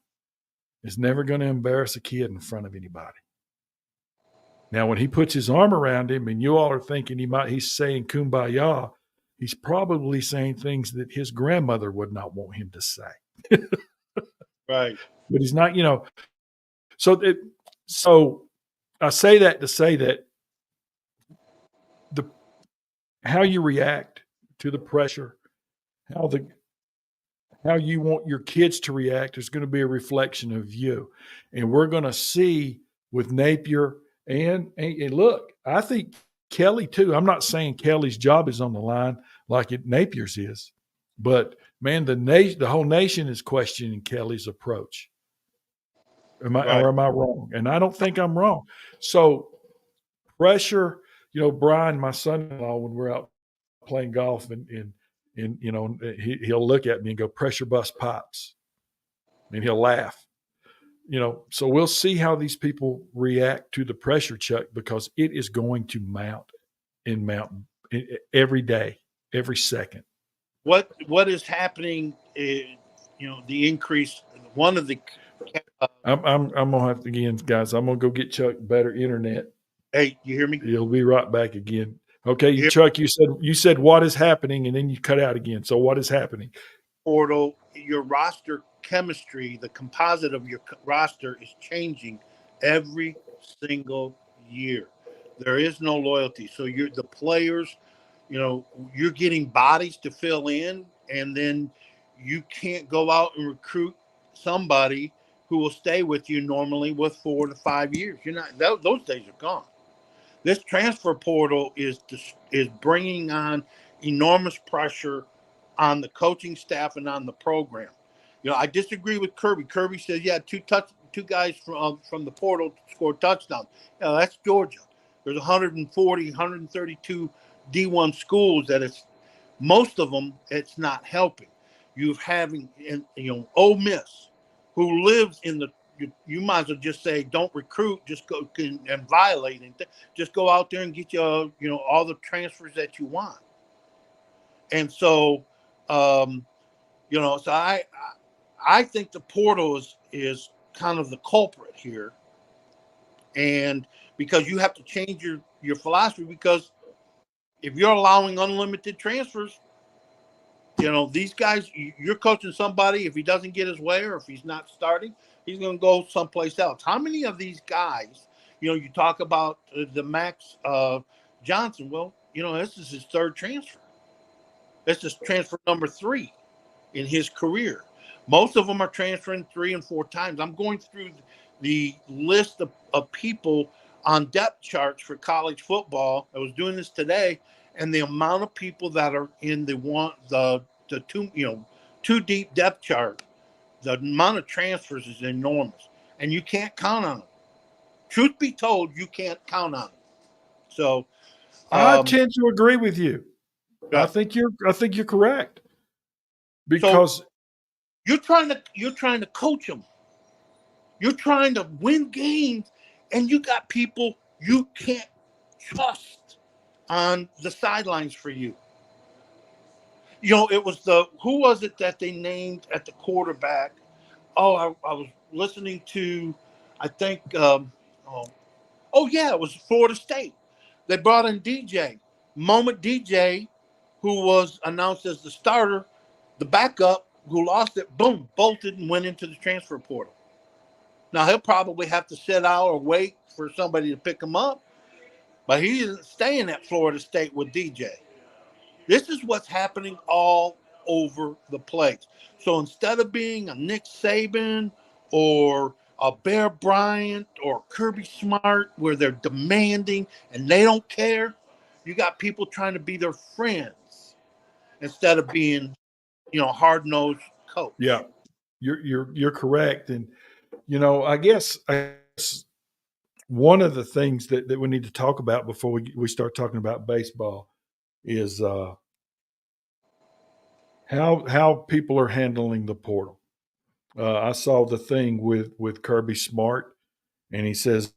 is never going to embarrass a kid in front of anybody. Now, when he puts his arm around him, and you all are thinking he's saying kumbaya, he's probably saying things that his grandmother would not want him to say." Right. But he's not, so I say that to say that how you react to the pressure, how you want your kids to react is going to be a reflection of you. And we're going to see with Napier and look, I think Kelly too. I'm not saying Kelly's job is on the line like Napier's is, but man, the whole nation is questioning Kelly's approach. Or am I wrong? And I don't think I'm wrong. So pressure, Brian, my son-in-law, when we're out playing golf, and he'll look at me and go, "Pressure bust pops," and he'll laugh. So we'll see how these people react to the pressure, Chuck, because it is going to mount every day, every second. What is happening is, the increase. One of the I'm gonna have to, again, guys. I'm gonna go get Chuck better internet. Hey, you hear me? He'll be right back again. Okay, Chuck, you said what is happening, and then you cut out again. So what is happening? Portal, your roster chemistry, the composite of your roster is changing every single year. There is no loyalty. So the players, you're getting bodies to fill in, and then you can't go out and recruit somebody who will stay with you normally with 4 to 5 years. You're not; those days are gone. This transfer portal is bringing on enormous pressure on the coaching staff and on the program. I disagree with Kirby. Kirby says, "Yeah, two guys from the portal scored touchdowns." That's Georgia. There's 140, 132 D1 schools that most of them, it's not helping. You're having, Ole Miss, who lives in the, you might as well just say, don't recruit, just go and violate, and just go out there and get all the transfers that you want. And so, so I think the portal is kind of the culprit here, and because you have to change your philosophy, because if you're allowing unlimited transfers, these guys, you're coaching somebody, if he doesn't get his way or if he's not starting, he's going to go someplace else. How many of these guys, you talk about the Max Johnson, well, this is his third transfer. This is transfer number 3 in his career. Most of them are transferring 3 and 4 times. I'm going through the list of people on depth charts for college football. I was doing this today, and the amount of people that are in the two deep depth chart, the amount of transfers is enormous, and you can't count on them. Truth be told, you can't count on them. So I tend to agree with you. Yeah. I think you're correct, because you're trying to coach them. You're trying to win games, and you got people you can't trust on the sidelines for you. It was who was it that they named at the quarterback? Oh, I was listening to I think. Yeah, it was Florida State. They brought in DJ. Moment DJ, who was announced as the starter, the backup who lost it, boom, bolted and went into the transfer portal. Now he'll probably have to sit out or wait for somebody to pick him up, but he isn't staying at Florida State with DJ. This is what's happening all over the place. So instead of being a Nick Saban or a Bear Bryant or Kirby Smart, where they're demanding and they don't care, you got people trying to be their friends instead of being, hard nosed coach. Yeah, you're correct, and I guess one of the things that we need to talk about before we start talking about baseball is how people are handling the portal. I saw the thing with Kirby Smart, and he says,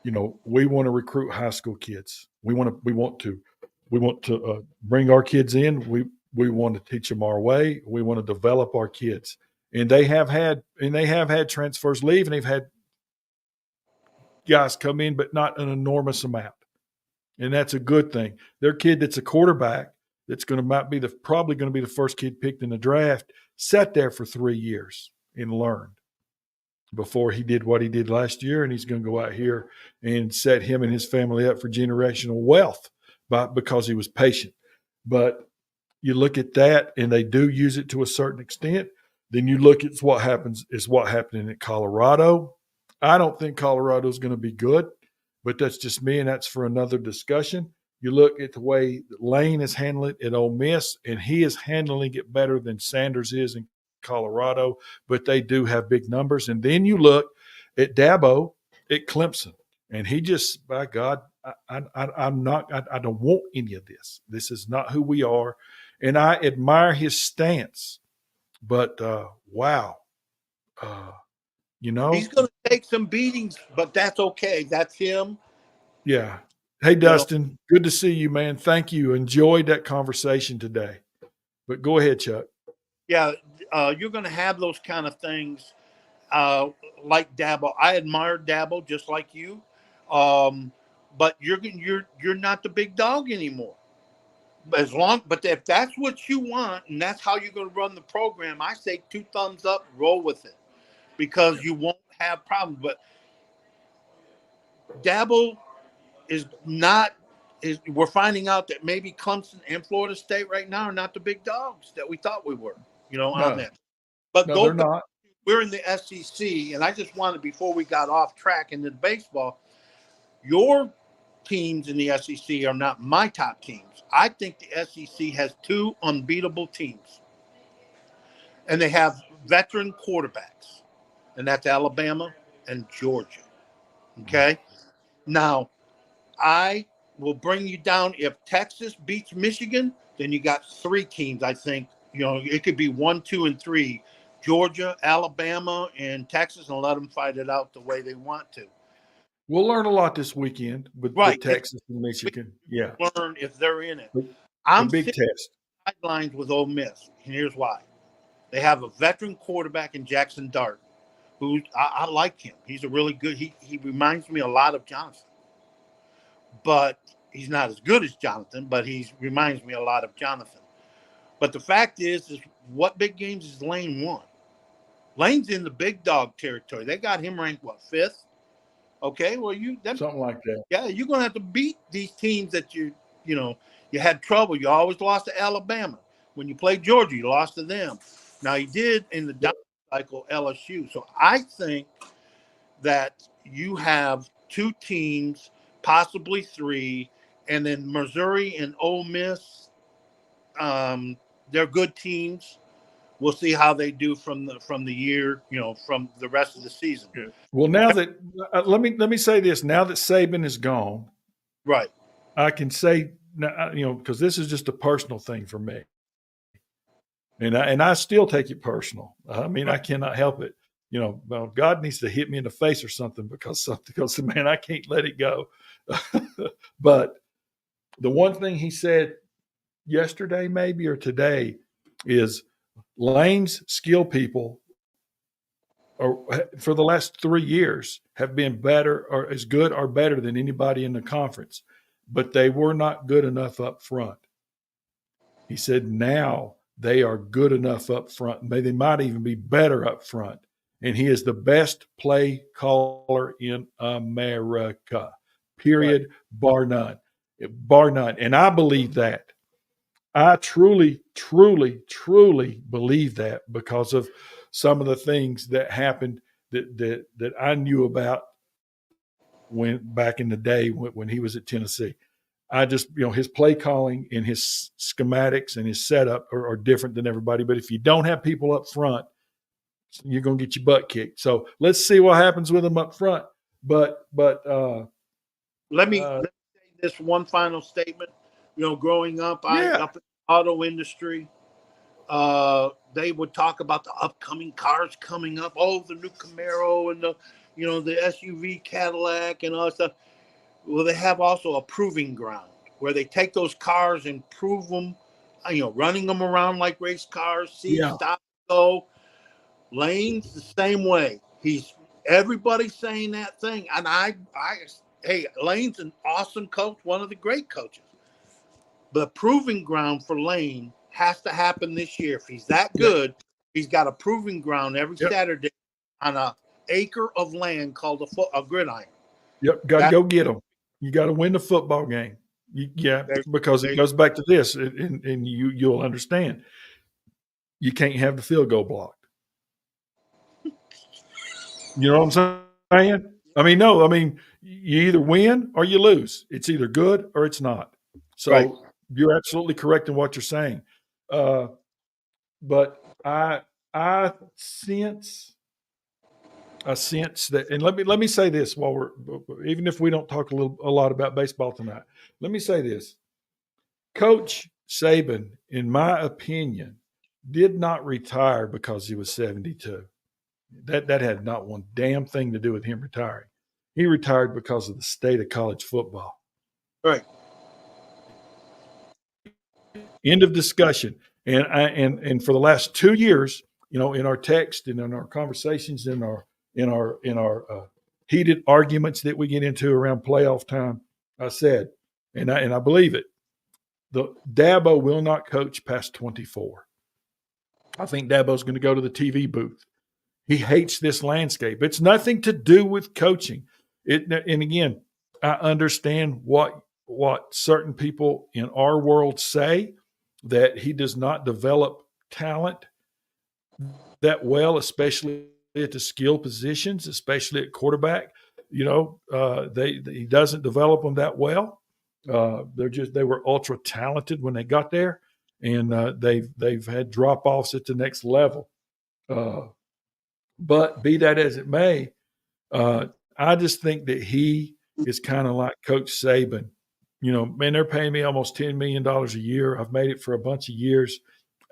we want to recruit high school kids. We want to bring our kids in. We want to teach them our way. We want to develop our kids. And they have had transfers leave, and they've had guys come in, but not an enormous amount. And that's a good thing. Their kid that's a quarterback that's probably going to be the first kid picked in the draft sat there for 3 years and learned before he did what he did last year, and he's going to go out here and set him and his family up for generational wealth because he was patient. But you look at that, and they do use it to a certain extent. Then you look at what happening at Colorado. I don't think Colorado is going to be good, but that's just me, and that's for another discussion. You look at the way that Lane is handling it at Ole Miss, and he is handling it better than Sanders is in Colorado, but they do have big numbers. And then you look at Dabo at Clemson, and he just, by God, I don't want any of this. This is not who we are. And I admire his stance, but wow. He's going to take some beatings, but that's okay. That's him. Yeah. Hey, Dustin, good to see you, man. Thank you. Enjoyed that conversation today. But go ahead, Chuck. Yeah, you're going to have those kind of things like Dabo. I admire Dabo just like you, but you're not the big dog anymore. But if that's what you want and that's how you're going to run the program, I say 2 thumbs up, roll with it, because you won't have problems. But Dabo is not. We're finding out that maybe Clemson and Florida State right now are not the big dogs that we thought we were. On that. But no, they're not. We're in the SEC, and I just wanted, before we got off track into baseball, your teams in the SEC are not my top teams. I think the SEC has 2 unbeatable teams, and they have veteran quarterbacks, and that's Alabama and Georgia. Okay? Now, I will bring you down. If Texas beats Michigan, then you got 3 teams, I think. It could be 1, 2, and 3. Georgia, Alabama, and Texas, and let them fight it out the way they want to. We'll learn a lot this weekend with Texas and Michigan. Yeah. Learn if they're in it. I'm big test. Sidelines with Ole Miss, and here's why. They have a veteran quarterback in Jackson Dart, who I like him. He's a really good. He reminds me a lot of Jonathan, but he's not as good as Jonathan. But he reminds me a lot of Jonathan. But the fact is what big games is Lane won? Lane's in the big dog territory. They got him ranked 5th. Okay, well something like that. Yeah, you're gonna have to beat these teams that you had trouble. You always lost to Alabama. When you played Georgia, you lost to them. Now you did in the down cycle LSU. So I think that you have 2 teams, possibly 3, and then Missouri and Ole Miss. They're good teams. We'll see how they do from the year, from the rest of the season. Well, now that let me say this: now that Saban is gone, right? I can say, because this is just a personal thing for me, and I still take it personal. I mean, I cannot help it. Well, God needs to hit me in the face or something because man, I can't let it go. But the one thing he said yesterday, maybe, or today, is Lane's skill people for the last 3 years have been better or as good or better than anybody in the conference, but they were not good enough up front. He said now they are good enough up front. They might even be better up front. And he is the best play caller in America, period, Right. bar none. Bar none. And I believe that. I truly, truly, truly believe that because of some of the things that happened that I knew about when back in the day when he was at Tennessee. I just, his play calling and his schematics and his setup are different than everybody. But if you don't have people up front, you're going to get your butt kicked. So let's see what happens with them up front. But Let me say this one final statement. Growing up, I yeah, up in the auto industry, they would talk about the upcoming cars coming up. Oh, the new Camaro and the SUV Cadillac and all that stuff. Well, they have also a proving ground where they take those cars and prove them, running them around like race cars, see, yeah, stop, go. Lane's the same way. Everybody's saying that thing. And hey, Lane's an awesome coach, one of the great coaches. The proving ground for Lane has to happen this year. If he's that yep, good, he's got a proving ground every yep, Saturday on a acre of land called a gridiron. yep. Got to That go get them. You got to win the football game. Yeah, there, because it there, goes back to this, and you'll understand. You can't have the field goal blocked. You know what I'm saying? I mean, no, I mean, you either win or you lose. It's either good or it's not. right. So you're absolutely correct in what you're saying. Uh, but I sense that, and let me say this while even if we don't talk a lot about baseball tonight, let me say this. Coach Saban, in my opinion, did not retire because he was 72. That had not one damn thing to do with him retiring. He retired because of the state of college football. Right. End of discussion. And for the last 2 years, in our text and in our conversations, in our heated arguments that we get into around playoff time, I said, and I believe it, the Dabo will not coach past 24. I think Dabo's going to go to the TV booth. He hates this landscape. It's nothing to do with coaching. And again, I understand what certain people in our world say, that he does not develop talent that well, especially at the skill positions, especially at quarterback. He doesn't develop them that well. They were ultra talented when they got there, and they've had drop offs at the next level. Uh, but be that as it may, I just think that he is kind of like Coach Saban. Man, they're paying me almost $10 million a year. I've made it for a bunch of years.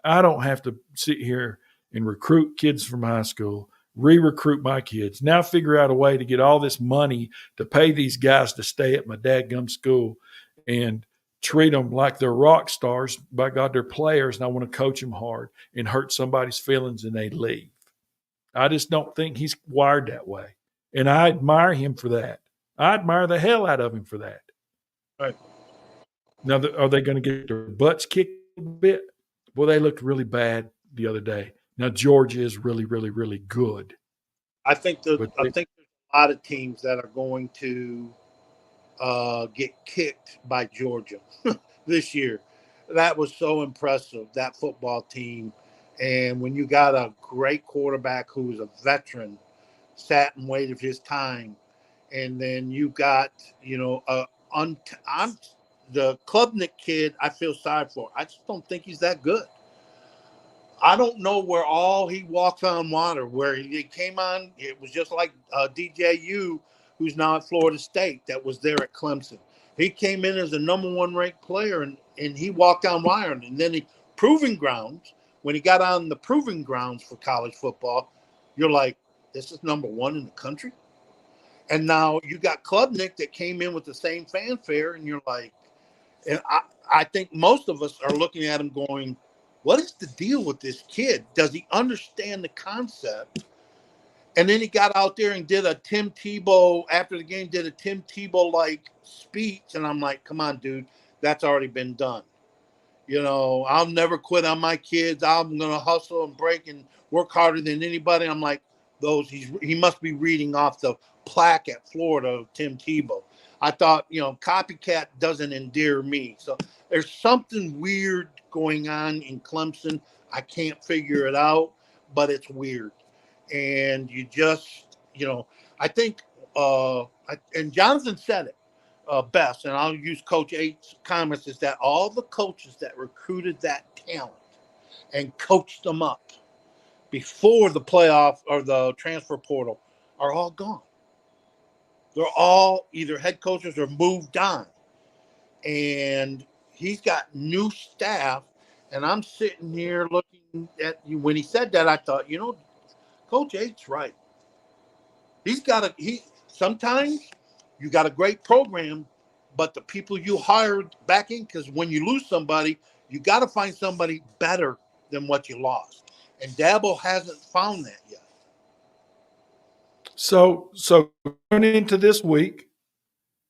I don't have to sit here and recruit kids from high school, re-recruit my kids, now figure out a way to get all this money to pay these guys to stay at my dadgum school and treat them like they're rock stars. By God, they're players, and I want to coach them hard and hurt somebody's feelings and they leave. I just don't think he's wired that way. And I admire him for that. I admire the hell out of him for that. Right. Now, are they going to get their butts kicked a bit? Well, they looked really bad the other day. Now, Georgia is really, really, really good. I think But there's a lot of teams that are going to get kicked by Georgia this year. That was so impressive, that football team. And when you got a great quarterback who's a veteran, sat and waited his time, and then you got, I'm the Klubnik kid. I feel sorry for. I just don't think he's that good. I don't know where all he walks on water, where he came on. It was just like DJU, who's now at Florida State, that was there at Clemson. He came in as the number one ranked player, and he walked on wire. And then proving grounds, when he got on the proving grounds for college football, you're like, this is number one in the country. And now you got Klubnik that came in with the same fanfare, and you're like, and I think most of us are looking at him going, what is the deal with this kid? Does he understand the concept? And then he got out there and did a Tim Tebow after the game, did a Tim Tebow like speech. And I'm like, come on, dude, that's already been done. I'll never quit on my kids. I'm gonna hustle and break and work harder than anybody. I'm like, he must be reading off the plaque at Florida of Tim Tebow. I thought, copycat doesn't endear me. So there's something weird going on in Clemson. I can't figure it out, but it's weird. And you just, I think, and Jonathan said it best, and I'll use Coach Eight's comments, is that all the coaches that recruited that talent and coached them up before the playoff or the transfer portal are all gone. They're all either head coaches or moved on. And he's got new staff. And I'm sitting here looking at you. When he said that, I thought, Coach Eight's right. Sometimes you got a great program, but the people you hired back in, because when you lose somebody, you got to find somebody better than what you lost. And Dabo hasn't found that yet. So going into this week,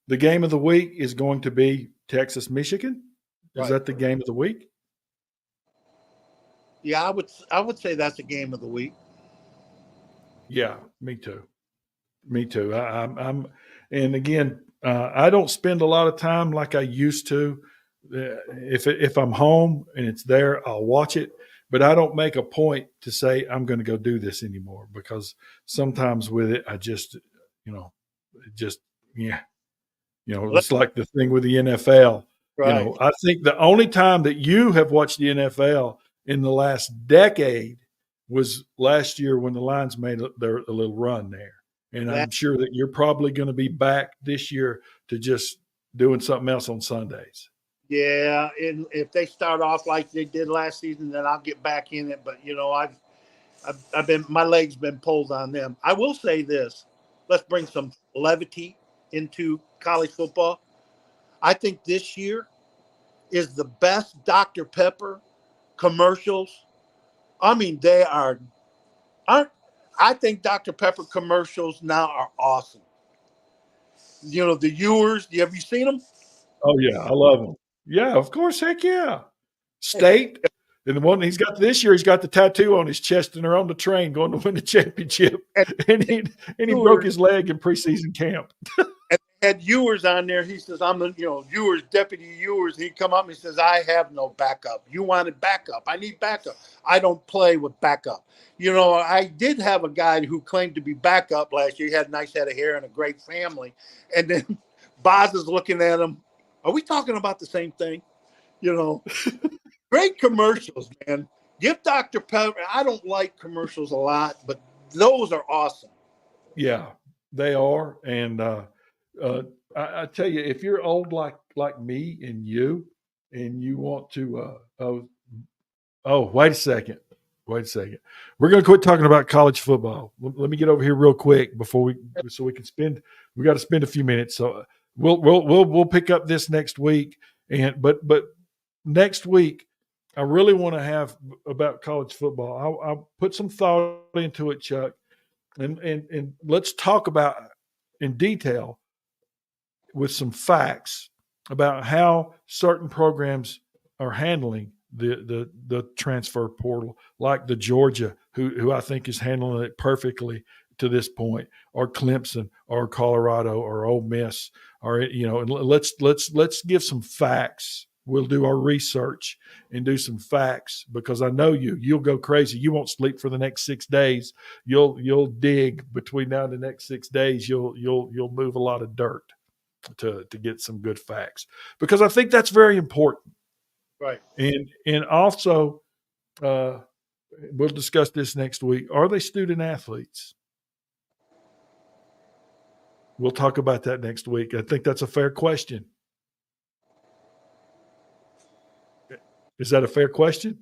the game of the week is going to be Texas, Michigan. Is Right. that the game of the week? Yeah, I would say that's a game of the week. Yeah, me too. Me too. I'm and again, I don't spend a lot of time like I used to. If I'm home and it's there, I'll watch it. But I don't make a point to say I'm going to go do this anymore, because sometimes with it, I just, yeah, it's like the thing with the NFL. Right. I think the only time that you have watched the NFL in the last decade was last year when the Lions made a little run there. And I'm sure that you're probably going to be back this year to just doing something else on Sundays. Yeah, and if they start off like they did last season, then I'll get back in it. But I've been, my legs been pulled on them. I will say this: let's bring some levity into college football. I think this year is the best Dr. Pepper commercials. I mean, they aren't. I think Dr. Pepper commercials now are awesome. The Ewers. Have you seen them? Oh yeah, I love them. Yeah, of course, heck yeah. State, and the one he's got this year, he's got the tattoo on his chest, and they're on the train going to win the championship, and he broke his leg in preseason camp. And had Ewers on there. He says, I'm the, Ewers, Deputy Ewers. He come up and he says, I have no backup. You wanted backup. I need backup. I don't play with backup. I did have a guy who claimed to be backup last year. He had a nice head of hair and a great family. And then Boz is looking at him. Are we talking about the same thing? Great commercials, man. Give Dr. Pepper. I don't like commercials a lot, but those are awesome. Yeah, they are. And I tell you, if you're old like me and you want to, wait a second. We're going to quit talking about college football. Let me get over here real quick so we can spend. We got to spend a few minutes. So we'll pick up this next week. But next week, I really want to have about college football. I'll put some thought into it, Chuck, and let's talk about in detail with some facts about how certain programs are handling the transfer portal, like the Georgia, who I think is handling it perfectly to this point, or Clemson, or Colorado, or Ole Miss, or and let's give some facts. We'll do our research and do some facts, because I know you'll go crazy. You won't sleep for the next 6 days. You'll dig between now and the next 6 days. You'll move a lot of dirt to get some good facts, because I think that's very important. Right. And also, we'll discuss this next week. Are they student athletes? We'll talk about that next week. I think that's a fair question. Is that a fair question?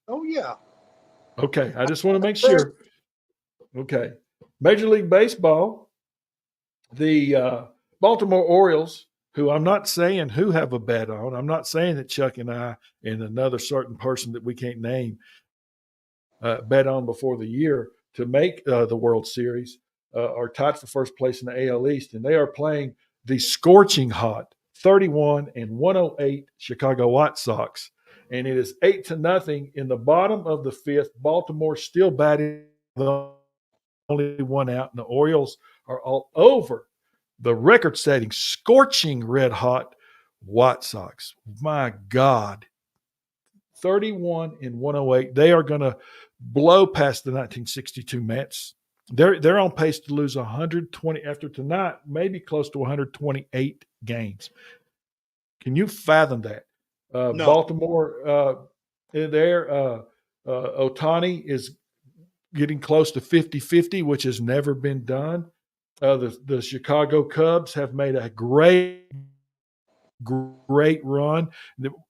Oh, yeah. Okay. I just want to make sure. Okay. Major League Baseball, the Baltimore Orioles, who I'm not saying who have a bet on. I'm not saying that Chuck and I and another certain person that we can't name bet on before the year. to make the World Series are tied for first place in the AL East, and they are playing the scorching hot 31-108 Chicago White Sox. And it is 8-0 in the bottom of the fifth. Baltimore still batting the only one out, and the Orioles are all over the record-setting, scorching red hot White Sox. My God, 31-108. They are going to blow past the 1962 Mets. They're on pace to lose 120 after tonight, maybe close to 128 games. Can you fathom that? No. Baltimore, Otani is getting close to 50-50, which has never been done. The Chicago Cubs have made a great run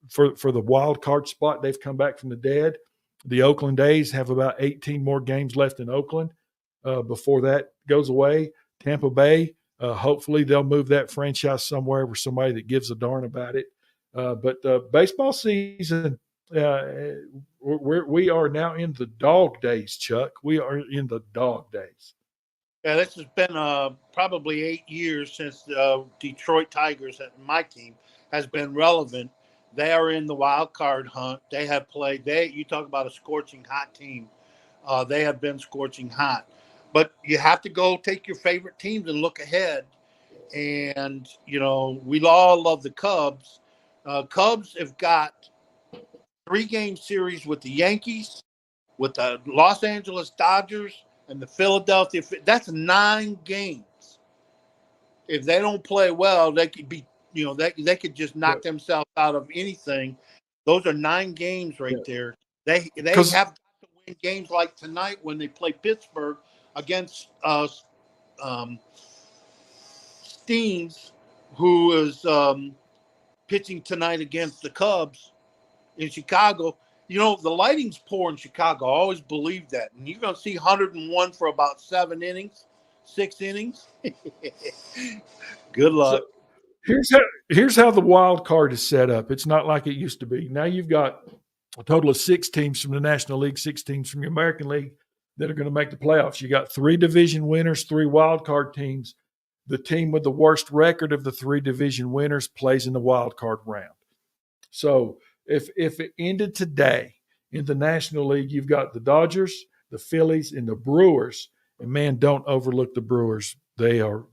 for the wild card spot. They've come back from the dead. The Oakland A's have about 18 more games left in Oakland before that goes away. Tampa Bay, hopefully they'll move that franchise somewhere with somebody that gives a darn about it. But baseball season, we are now in the dog days, Chuck. We are in the dog days. Yeah, this has been probably 8 years since the Detroit Tigers, my team, has been relevant. They are in the wild card hunt. They have played. You talk about a scorching hot team. They have been scorching hot. But you have to go take your favorite teams and look ahead. And we all love the Cubs. Cubs have got 3-game series with the Yankees, with the Los Angeles Dodgers, and the Philadelphia. That's 9 games. If they don't play well, they could be, they could just knock themselves out of anything. Those are 9 games right there. They have to win games like tonight when they play Pittsburgh against Steens, who is pitching tonight against the Cubs in Chicago. The lighting's poor in Chicago. I always believed that. And you're going to see 101 for about 6 innings. Good luck. So here's how the wild card is set up. It's not like it used to be. Now you've got a total of 6 teams from the National League, 6 teams from the American League that are going to make the playoffs. You got 3 division winners, 3 wild card teams. The team with the worst record of the 3 division winners plays in the wild card round. So if it ended today in the National League, you've got the Dodgers, the Phillies, and the Brewers. And man, don't overlook the Brewers. They are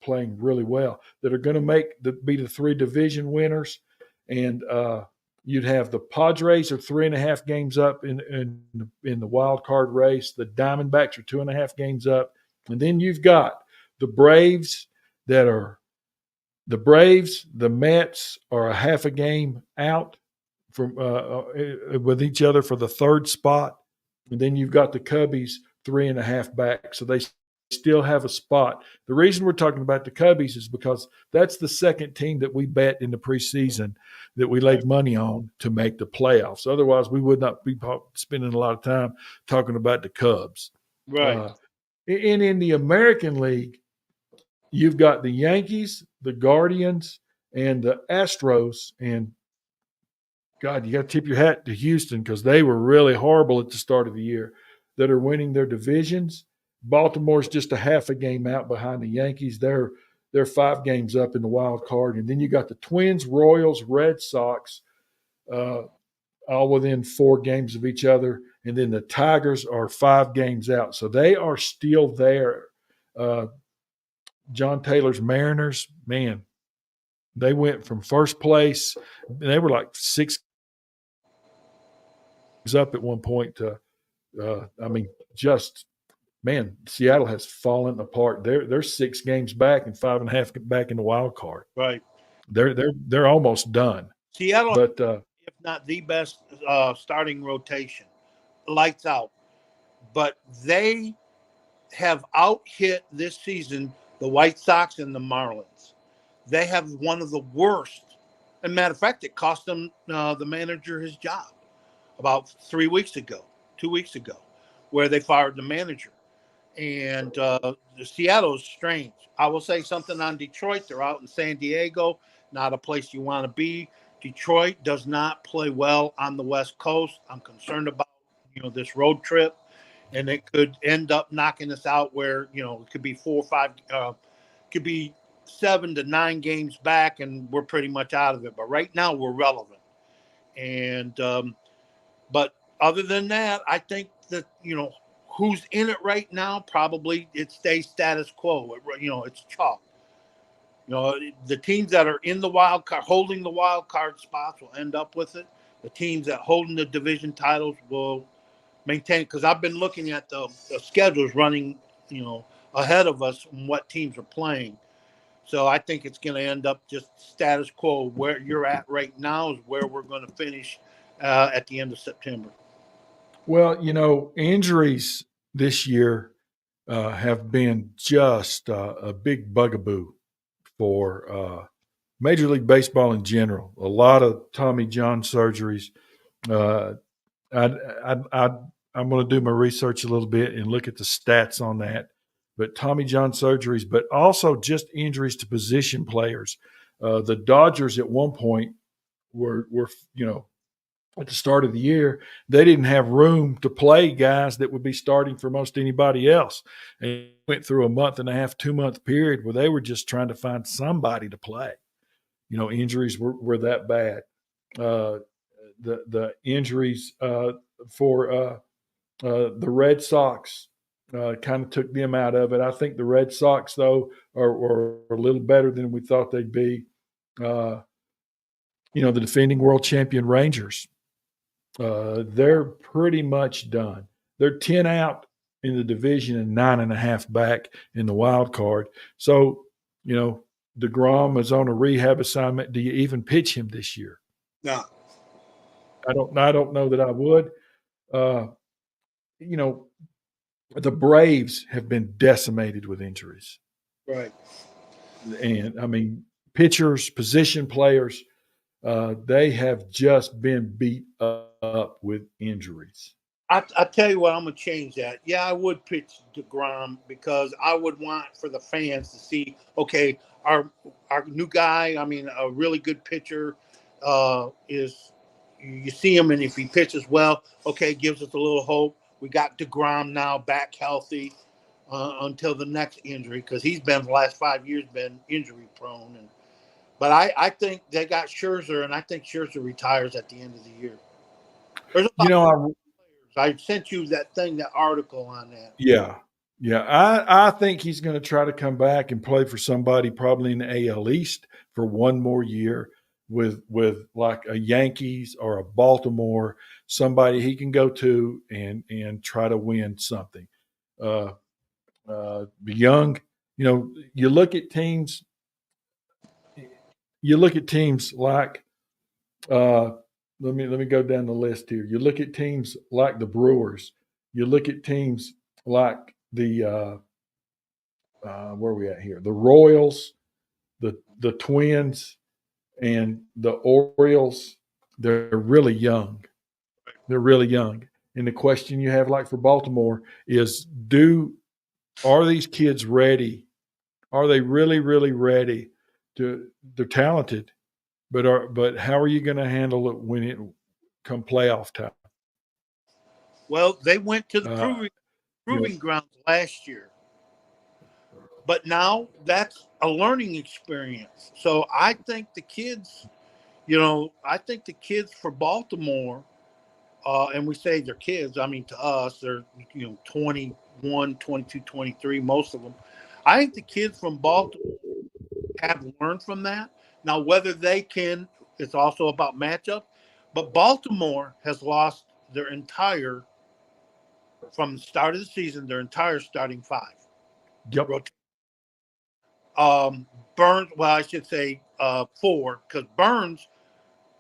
playing really well. That are going to be the 3 division winners. And you'd have the Padres are 3.5 games up in the wild card race. The Diamondbacks are 2.5 games up, and then you've got the Braves the Mets are a half a game out from with each other for the 3rd spot, and then you've got the Cubbies 3.5 back, so they still have a spot. The reason we're talking about the Cubbies is because that's the second team that we bet in the preseason that we laid money on to make the playoffs. Otherwise, we would not be spending a lot of time talking about the Cubs. Right. And in the American League, you've got the Yankees, the Guardians, and the Astros. And God, you got to tip your hat to Houston because they were really horrible at the start of the year that are winning their divisions. Baltimore's just a half a game out behind the Yankees. They're 5 games up in the wild card. And then you got the Twins, Royals, Red Sox, all within 4 games of each other. And then the Tigers are 5 games out. So they are still there. John Taylor's Mariners, man, they went from first place. They were like 6 up at one point to, Seattle has fallen apart. They're 6 games back and 5.5 back in the wild card. Right. They're almost done. Seattle, but if not the best starting rotation, lights out. But they have out-hit this season the White Sox and the Marlins. They have one of the worst. As a matter of fact, it cost them the manager his job about 2 weeks ago, where they fired the manager. And the Seattle is strange. I will say something on Detroit. They're out in San Diego, not a place you want to be. Detroit does not play well on the West Coast. I'm concerned about this road trip. and it could end up knocking us out where it could be 4 or 5, could be 7 to 9 games back, and we're pretty much out of it. But right now we're relevant, and but other than that, I think that who's in it right now, probably it stays status quo. It's chalk. The teams that are in the wild card, holding the wild card spots, will end up with it. The teams that holding the division titles will maintain. Because I've been looking at the schedules running, ahead of us and what teams are playing. So I think it's going to end up just status quo. Where you're at right now is where we're going to finish at the end of September. Well, injuries this year have been just a big bugaboo for Major League Baseball in general. A lot of Tommy John surgeries. Uh, I, I, I'm going to do my research a little bit and look at the stats on that. But Tommy John surgeries, but also just injuries to position players. The Dodgers at one point were at the start of the year, they didn't have room to play guys that would be starting for most anybody else. And went through a month and a half, 2 month period where they were just trying to find somebody to play. Injuries were that bad. Uh, the injuries for the Red Sox kind of took them out of it. I think the Red Sox, though, are a little better than we thought they'd be. The defending world champion Rangers, they're pretty much done. They're 10 out in the division and 9.5 back in the wild card. So, DeGrom is on a rehab assignment. Do you even pitch him this year? No. I don't know that I would. Uh, the Braves have been decimated with injuries. Right. And I mean, pitchers, position players, they have just been beat up with injuries. I tell you what, I'm gonna change that. Yeah, I would pitch DeGrom because I would want for the fans to see, okay, our new guy. I mean, a really good pitcher is you see him, and if he pitches well, okay, gives us a little hope. We got DeGrom now back healthy until the next injury because he's been the last 5 years been injury prone. But I think they got Scherzer, and I think Scherzer retires at the end of the year. There's a lot I sent you that article on that. Yeah. I think he's going to try to come back and play for somebody probably in the AL East for one more year with like a Yankees or a Baltimore, somebody he can go to and try to win something. Young, you look at teams. You look at teams like. Let me go down the list here. You look at teams like the Brewers. You look at teams like the where are we at here? The Royals, the Twins, and the Orioles. They're really young. They're really young. And the question you have, like for Baltimore, is are these kids ready? Are they really, really ready? They're talented, but how are you going to handle it when it come playoff time? Well, they went to the proving grounds last year, but now that's a learning experience. So I think the kids, for Baltimore, and we say they're kids. I mean, to us, they're 21, 22, 23, most of them. I think the kids from Baltimore have learned from that. Now, whether they can, it's also about matchup. But Baltimore has lost from the start of the season, their entire starting five. Yep. Burns, well, I should say 4, because Burns,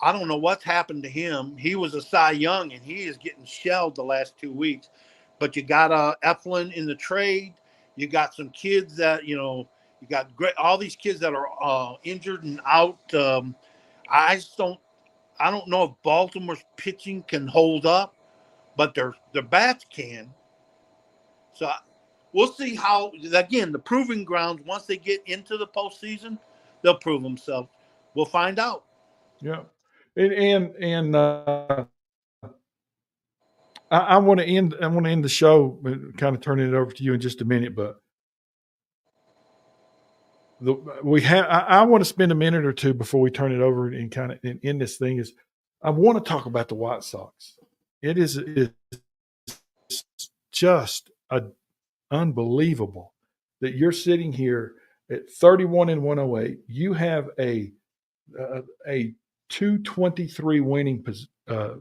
I don't know what's happened to him. He was a Cy Young, and he is getting shelled the last 2 weeks. But you got Eflin in the trade. You got some kids that, you got all these kids that are injured and out. I don't know if Baltimore's pitching can hold up, but their bats can. So we'll see how, again, the proving grounds, once they get into the postseason, they'll prove themselves. We'll find out. Yeah. And I want to end. I want to end the show, kind of turning it over to you in just a minute. But I want to spend a minute or two before we turn it over and kind of end this thing. Is I want to talk about the White Sox. It's just unbelievable that you're sitting here at 31 and 108. You have a 223 winning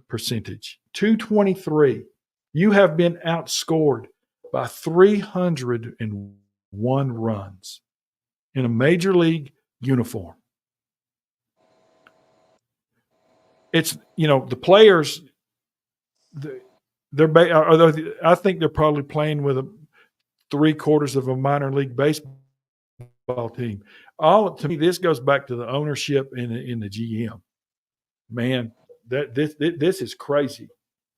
percentage. 223. You have been outscored by 301 runs in a major league uniform. It's, the players, I think they're probably playing with 3/4 of a minor league baseball team. To me, this goes back to the ownership in the GM. Man, this is crazy.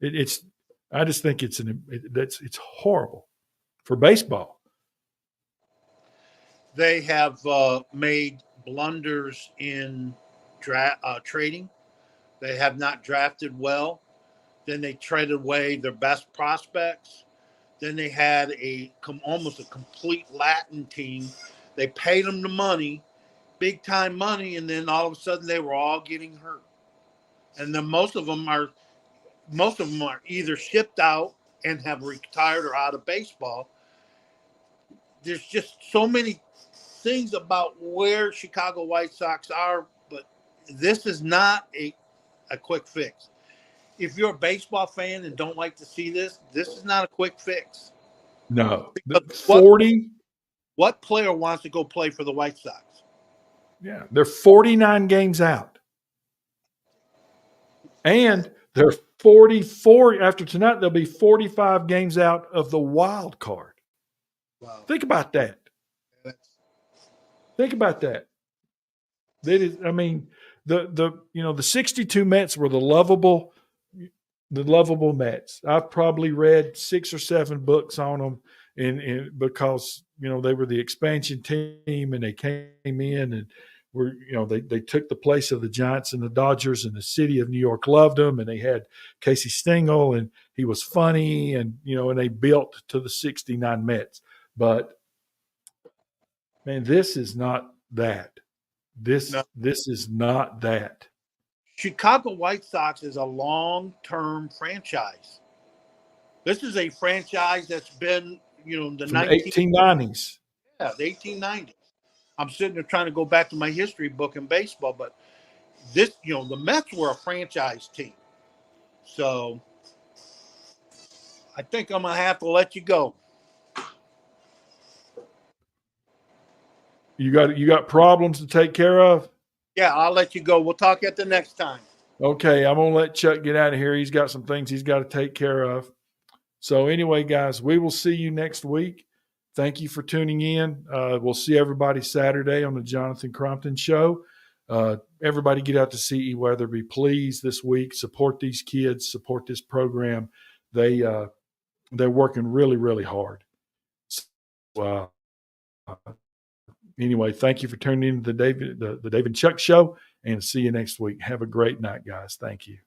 I just think it's horrible for baseball. They have made blunders in trading. They have not drafted well. Then they traded away their best prospects. Then they had almost a complete Latin team. They paid them the money, big time money, and then all of a sudden they were all getting hurt. And then most of them are either shipped out and have retired or out of baseball. There's just so many things about where Chicago White Sox are, but this is not a quick fix. If you're a baseball fan and don't like to see this is not a quick fix. No. 40. What player wants to go play for the White Sox? Yeah, they're 49 games out. And they're 44 after tonight. They'll be 45 games out of the wild card. Wow. Think about that. Think about that. That is, I mean, the 62 Mets were the lovable Mets. I've probably read 6 or 7 books on them, and because they were the expansion team and they came in and were they took the place of the Giants and the Dodgers, and the city of New York loved them, and they had Casey Stengel, and he was funny, and and they built to the 69 Mets. But man, this is not that. This is not that. Chicago White Sox is a long-term franchise. This is a franchise that's been, the 1890s. Yeah, the 1890s. I'm sitting there trying to go back to my history book in baseball, but this, the Mets were a franchise team. So I think I'm going to have to let you go. You got problems to take care of? Yeah, I'll let you go. We'll talk at the next time. Okay, I'm going to let Chuck get out of here. He's got some things he's got to take care of. So anyway, guys, we will see you next week. Thank you for tuning in. We'll see everybody Saturday on the Jonathan Crompton Show. Everybody get out to CE Weatherby, please, this week. Support these kids. Support this program. They're working really, really hard. So, anyway, thank you for tuning in to the Dave and Chuck Show, and see you next week. Have a great night, guys. Thank you.